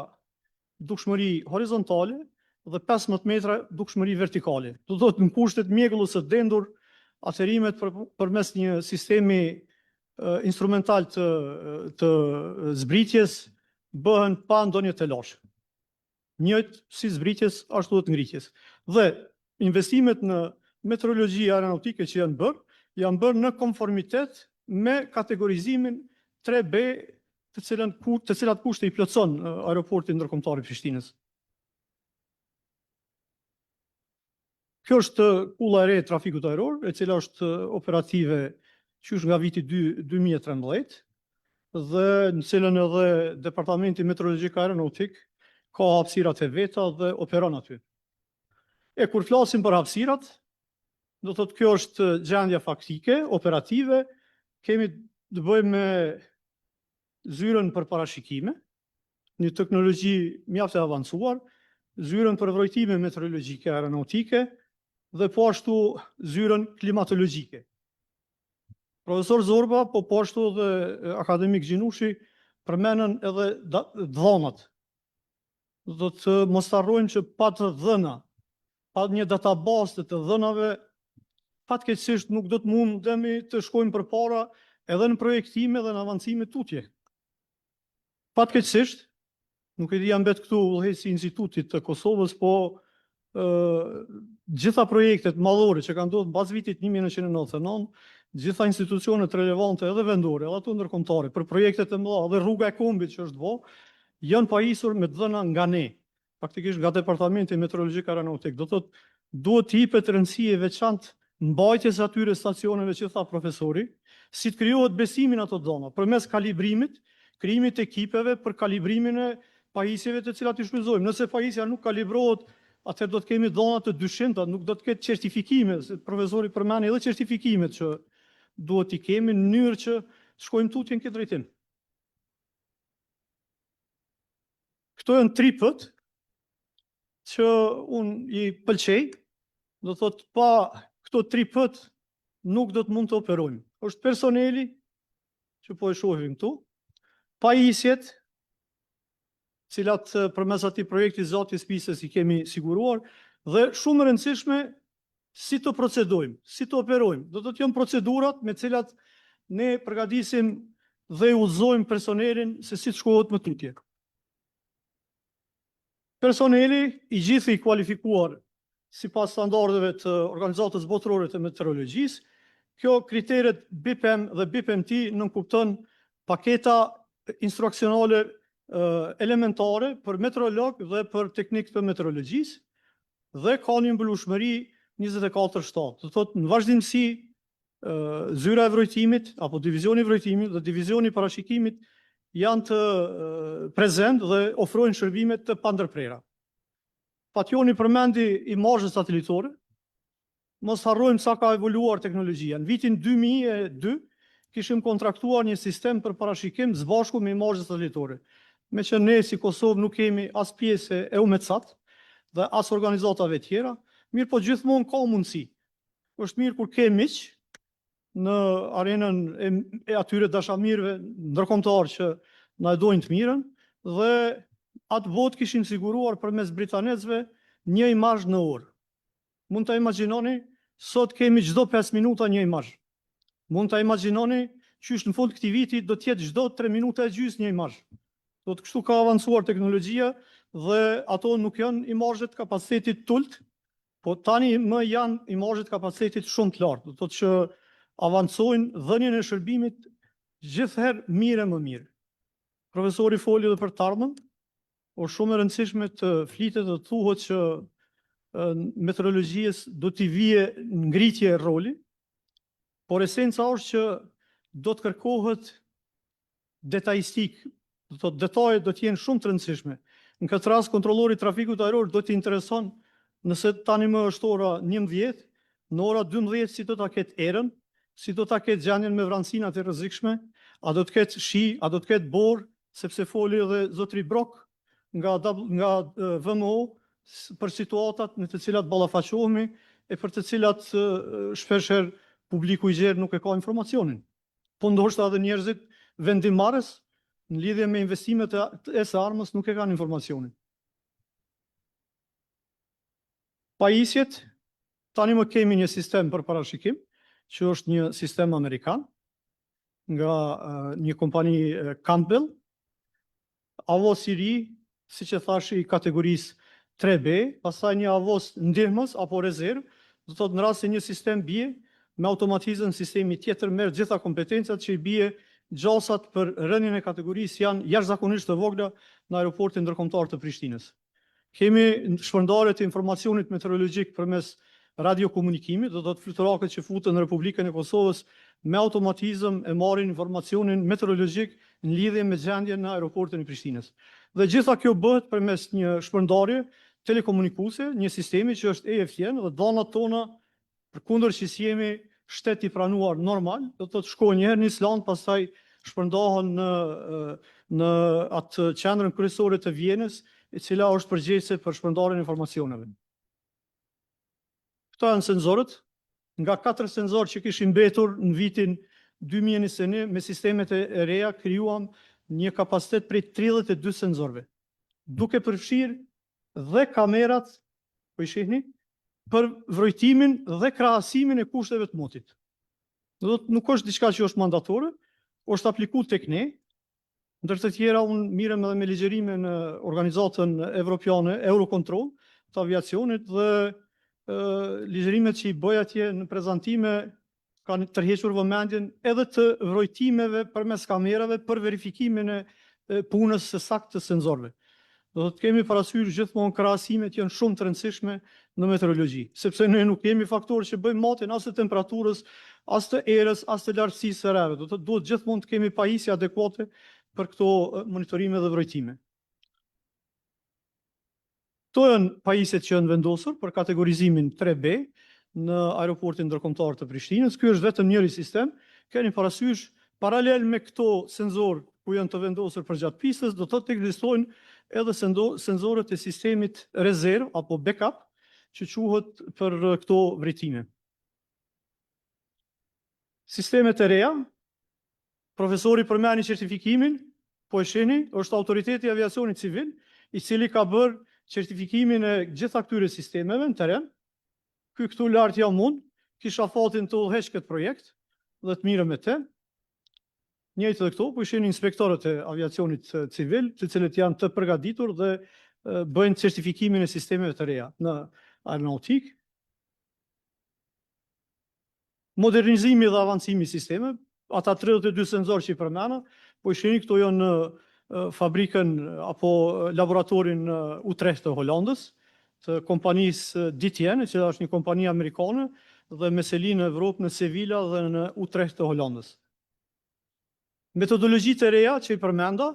dukshmëri horizontale dhe 15 metra dukshmëri vertikale. Do të thotë në kushtet mjegullës së dendur, aterimet përmes një sistemi instrumental të zbritjes bëhen pa ndonjë telash. Njëjtë si zbritjes, ashtu të ngritjes. Dhe investimet në meteorologji aeronautike që janë bërë në konformitet me kategorizimin 3B, të cilat kushte i plotson aeroporti ndërkombëtar i Prishtinës. Kjo është kulla e re e trafikut ajror, e cila është operative qysh nga viti 2013, dhe në cilën edhe Departamenti Meteorologjik Aeronautik ka hapësirat e veta dhe operon aty. E kur flasim për hapësirat, do thotë kjo është gjendja faktike, operative, kemi të bëjmë me zyrën për parashikime, një teknologji mjaft e avancuar, zyrën për vrojtime meteorologjike aeronautike dhe po ashtu zyrën klimatologjike. Profesor Zorba, po ashtu dhe akademik Gjinushi përmenën edhe dhënat. Do të mos harrojmë që pa të dhëna, pa një database të dhënave, fatkeqësisht nuk do të mundemi të shkojmë përpara edhe në projektime dhe në avancime tutje. Fatkeqësisht, nuk e di jam bet këtu udhëheqësi i Institutit të Kosovës, po gjitha projektet madhore që kanë ndodhur mbas vitit 1999, gjitha institucionet relevante edhe vendore, edhe ato ndërkombëtare, për projektet e mëdha dhe rruga e kombit që është janë pajisur me dhëna nga ne, faktikisht nga Departamenti Meteorologjik Aeronautik. Do thotë, duhet të jepet rëndësi e veçantë mbajtjes atyre stacioneve që tha profesori, si të krijohet besimin ato dhëna, përmes kalibrimit, krijimit të ekipeve për kalibrimin e pajisjeve të cilat i shfrytëzojmë. Nëse pajisja nuk kalibrohet, atëherë do të kemi dhëna të dyshimta, nuk do të ketë certifikime, se profesori përmeni edhe certifikimet që duhet i kemi në mënyrë që të shkojmë tutje në këtë drejtim. Këto janë 3 P që unë i pëlqej, do thotë pa këto 3 P nuk do të mund të operojmë. Është personeli, që po e shohim këtu, pajisjet, cilat përmes atij projekti Zoti Spisës i kemi siguruar, dhe shumë e rëndësishme si të procedojmë, si të operojmë. Do të jenë procedurat me cilat ne përgatisim dhe udhëzojmë personelin se si të shkohet më tutje. Personeli i gjithë i kualifikuar sipas standardeve të Organizatës Botërore të Meteorologjisë, kjo kriteret BPM dhe BPMT nënkupton paketa instruksionale elementare për meteorolog dhe për teknikë të meteorologjisë dhe ka një mbyllshmëri 24/7. Do thotë në vazhdimsi zyra e vrojtimit apo divizioni i vrojtimit dhe divizioni i parashikimit janë të prezent dhe ofrojnë shërbime të pandërprera. Pationi përmendi imazhet satelitore, mos harrojmë sa ka evoluar teknologjia. Në vitin 2002 kishim kontraktuar një sistem për parashikim së bashku me imazhet satelitore. Me që ne si Kosovë nuk kemi as pjesë e UMETSAT dhe as organizatave tjera, mirë po gjithmonë ka mundësi. Është mirë kur ke miq në arenën e atyre dashamirëve ndërkombëtar që na e dojnë të mirën, dhe atë botë kishim siguruar përmes britanezëve një imazh në orë. Mund ta imagjinoni, sot kemi çdo 5 minuta një imazh. Mund ta imagjinoni qysh në fund këtij viti do të jetë çdo 3 minuta e gjysmë një imazh. Do të kështu ka avancuar teknologjia dhe ato nuk janë imazhet kapacitetit tult, po tani më janë imazhet kapacitetit shumë të lartë. Do thotë që avancojnë dhënien e shërbimit gjithherë mirë e më mirë. Profesori foli edhe për të ardhmen, por shumë e rëndësishme të flitet dhe të thuhet që meteorologjisë do t'i vije ngritje e roli, por esenca është që do të kërkohet detajistik, do të thotë detajet do të jenë shumë të rëndësishme. Në këtë rast kontrollori i trafikut ajror do t'i intereson nëse tani më është ora 11, në ora 12 si do ta ketë erën, si do ta ketë gjendjen me vranësinat e rrezikshme, a do të ketë shi, a do të ketë borë, sepse foli edhe zotri Brok nga VMO për situatat në të cilat ballafaqohemi e për të cilat shpeshherë publiku i gjerë nuk e ka informacionin. Po ndoshta edhe njerëzit vendimmarrës në lidhje me investimet e së armës nuk e kanë informacionin. Pajisjet, tani më kemi një sistem për parashikim, që është një sistem amerikan, nga një kompani Campbell, avos i ri, si që thash i kategorisë 3B, pastaj një avos ndihmës apo rezervë, do të thotë në rast se një sistem bie, me automatizëm sistemi tjetër merr gjitha kompetencat që i bie gjasat për rënien e kategorisë janë jashtëzakonisht të vogla në aeroportin ndërkombëtar të Prishtinës. Kemi shpërndarje të informacionit meteorologjik përmes radiokomunikimit, do të thotë fluturakët që futen në Republikën e Kosovës me automatizëm e marrin informacionin meteorologjik në lidhje me gjendjen në aeroportin e Prishtinës. Dhe gjitha kjo bëhet përmes një shpërndarje telekomunikuese, një sistemi që është EFTN dhe dhanat tona përkundër që jemi shtet i pranuar normal, do të thotë shkojnë një herë në Island, pastaj shpërndahen në atë qendrën kryesore të Vjenës, e cila është përgjegjëse për shpërndarjen e informacioneve. Këto janë senzorët, nga 4 senzorë që kishin mbetur në vitin 2021 me sistemet e reja krijuam një kapacitet prej 32 senzorëve, duke përfshirë dhe kamerat, po i shihni, për vrojtimin dhe krahasimin e kushteve të motit. Do të nuk është diçka që është mandatore, është aplikuar tek ne, ndër të tjera unë mirem edhe me ligjerime në organizatën evropiane Eurocontrol të aviacionit dhe ligjerimet që i bëj atje në prezantime kanë tërhequr vëmendjen edhe të vrojtimeve përmes kamerave për verifikimin e punës së saktë të senzorëve. Do të kemi parasysh gjithmonë krahasimet janë shumë të rëndësishme në meteorologji, sepse ne nuk kemi faktorë që bëjmë matjen as të temperaturës, as të erës, as të lartësisë së rreve. Do të duhet gjithmonë të kemi pajisje adekuate për këto monitorime dhe vrojtime. Këto janë pajisjet që janë vendosur për kategorizimin 3B në aeroportin ndërkombëtar të Prishtinës. Ky është vetëm njëri sistem. Keni parasysh paralel me këto senzor ku janë të vendosur për gjatë pistës, do të ekzistojnë edhe senzorët e sistemit rezerv apo backup që quhet për këto vritime. Sistemet e reja, profesori përmeni certifikimin, po e shihni, është autoriteti i aviacionit civil, i cili ka bërë certifikimin e gjitha këtyre sistemeve në teren. Ky këtu lart jam unë, kisha fatin të udhëheq këtë projekt dhe të mirë me te. Njëjtë dhe këto, po ishin inspektorët e aviacionit civil, të cilët janë të përgatitur dhe bëjnë certifikimin e sistemeve të reja në aeronautik. Modernizimi dhe avancimi i sistemeve, ata 32 senzorë që i përmena, po ishin këto janë në fabrikën apo laboratorin Utrecht të Hollandës, të kompanisë DTN, që është një kompani amerikane, dhe me seli në Evropë në Sevilla dhe në Utrecht të Hollandës. Metodologjitë e reja që i përmenda,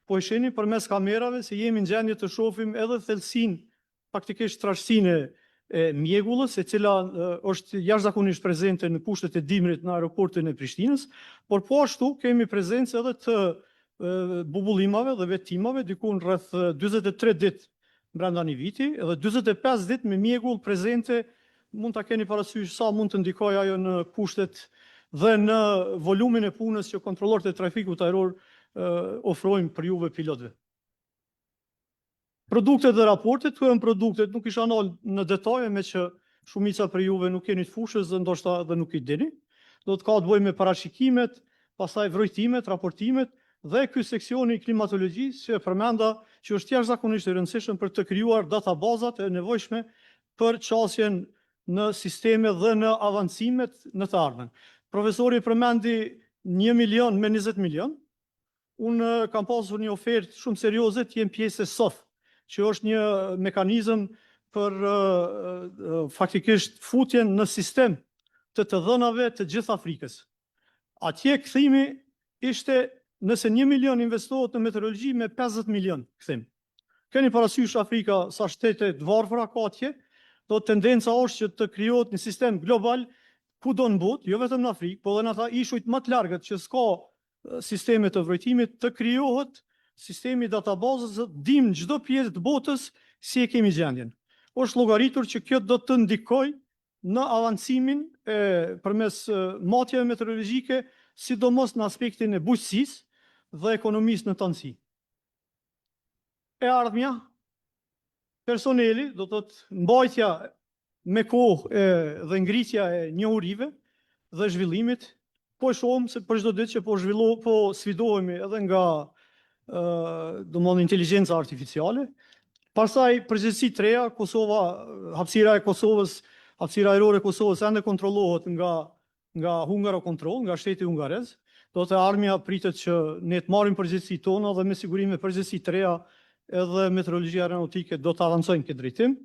po i shihni përmes kamerave se jemi në gjendje të shohim edhe thellësinë, faktikisht trashësinë e mjegullës, e cila është jashtëzakonisht prezente në kushtet e dimrit në aeroportin e Prishtinës, por po ashtu kemi prezencë edhe të bubullimave dhe vetimave, diku në rreth 43 ditë brenda një viti, edhe 45 ditë me mjegull prezente, mund ta keni parasysh sa mund të ndikojë ajo në kushtet dhe në volumin e punës që kontrollorët e trafikut ajror ofrojnë për juve pilotëve. Produktet dhe raportet, këto janë produktet, nuk isha ndalë në detaje me që shumica për juve nuk jeni të fushës dhe ndoshta dhe nuk i dini. Do të ka të bëjë me parashikimet, pastaj vrojtimet, raportimet dhe ky seksioni i klimatologjisë që përmenda që është jashtëzakonisht i rëndësishëm për të krijuar databazat e nevojshme për qasjen në sisteme dhe në avancimet në të ardhmen. Profesori përmendi 1 milion me 20 milion. Unë kam pasur një ofertë shumë serioze të jem pjesë e SOF, që është një mekanizëm për faktikisht futjen në sistem të dhënave të gjithë Afrikës. Atje kthimi ishte nëse 1 milion investohet në meteorologji me 50 milion kthim. Keni parasysh Afrika sa shtete të varfëra ka atje, do tendenca është që të krijohet një sistem global kudo në botë, jo vetëm në Afrikë, por edhe në ata ishujt më të largët që s'ka sisteme të vrojtimit, të krijohet sistemi databazës dim çdo pjesë të botës si e kemi gjendjen. Është llogaritur që kjo do të ndikojë në avancimin përmes matjeve meteorologjike, sidomos në aspektin e bujqësisë dhe ekonomisë në tëndësi. E ardhmja, personeli, do të thotë mbajtja me kohë dhe ngritja e njohurive dhe zhvillimit, po shohim se për çdo ditë që po sfidohemi edhe nga inteligjenca artificiale. Pastaj përgjegjësi të reja, Kosova, hapësira e Kosovës, hapësira ajrore e Kosovës ende kontrollohet nga Hungarocontrol, nga shteti hungarez. Do të armja pritet që ne të marrim përgjegjësi tona dhe me siguri me përgjegjësi të reja edhe meteorologjia aeronautike do të avancojnë këtë drejtim.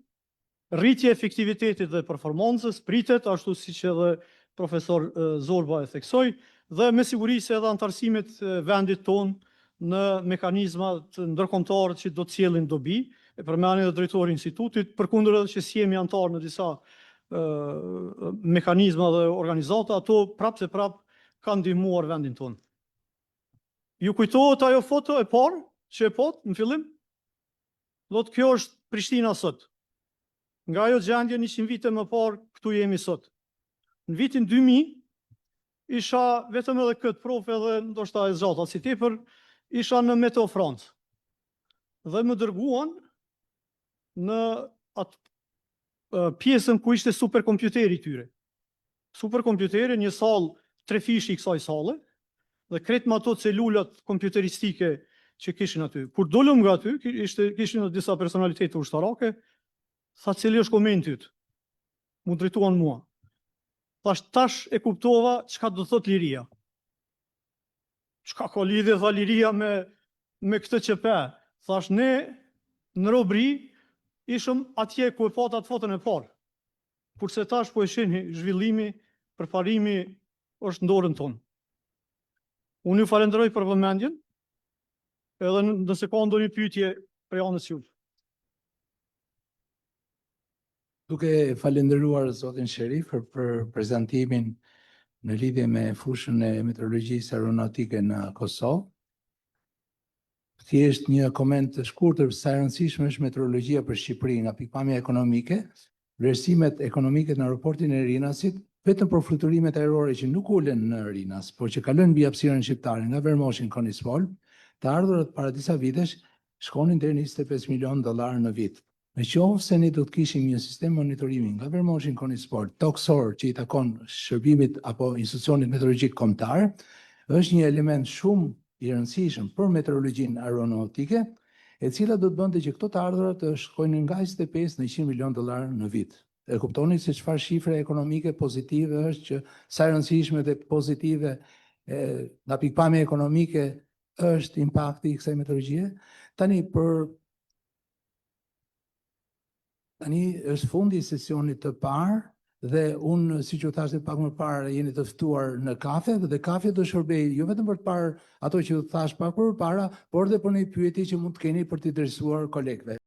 rritje e efektivitetit dhe performancës pritet, ashtu siç edhe profesor Zorba e theksoi, dhe me siguri se edhe antarësimet e vendit ton në mekanizmat ndërkombëtar që do të sjellin dobi, e përmendni edhe drejtori i institutit, përkundër edhe që si jemi antar në disa mekanizma dhe organizata, ato prapë se prapë kanë ndihmuar vendin ton. Ju kujtohet ajo foto e parë që e pot në fillim? Do të kjo është Prishtina sot. Nga ajo gjendje 100 vite më parë, këtu jemi sot. Në vitin 2000, isha vetëm edhe këtë profe dhe ndoshta e zgjata si tepër, isha në Meteo Francë. Dhe më dërguan në atë pjesën ku ishte superkompjuteri tyre. Superkompjuteri, një sallë 3 fishi i kësaj salle, dhe kretë më ato celulat kompjuteristike që kishin aty. Kur dolëm nga aty, kishin disa personalitete ushtarake, tha cili është komenti yt. Mu drejtuan mua. Thash tash e kuptova çka do thot liria. Çka ka lidhje tha liria me këtë QP? Thash ne në robri ishëm atje ku e pata atë fotën e parë. Kurse tash po e shihni zhvillimi, përparimi është në dorën tonë. Unë ju falenderoj për vëmendjen, edhe nëse ka ndonjë pyetje prej anës juve. Duke falenderuar zotin Sherif për prezantimin në lidhje me fushën e meteorologjisë aeronautike në Kosovë. Thjesht një koment të shkurtër sa e rëndësishme është meteorologjia për Shqipërinë nga pikpamja ekonomike, vlerësimet ekonomike në aeroportin e Rinasit, vetëm për fluturimet ajrore që nuk ulen në Rinas, por që kalojnë mbi hapësirën shqiptare nga Vermoshin Konispol, të ardhurat para disa vitesh shkonin deri në $25 milion në vit. Me qoftë se ne do të kishim një sistem monitorimi nga Vermoshin Konispol, toksor që i takon shërbimit apo institucionit meteorologjik kombëtar, është një element shumë i rëndësishëm për meteorologjinë aeronautike, e cila do të bënte që këto të ardhurat të shkojnë nga 25 në $100 milion në vit. E kuptoni se çfarë shifre ekonomike pozitive është që sa e rëndësishme dhe pozitive nga pikpamja ekonomike është impakti i kësaj meteorologjie. Tani është fundi i sesionit të parë dhe unë, siç u thash pak më parë, jeni të ftuar në kafe dhe kafe do shërbej jo vetëm për të parë ato që u thash pak më parë, por edhe për një pyetje që mund të keni për t'i adresuar kolegëve.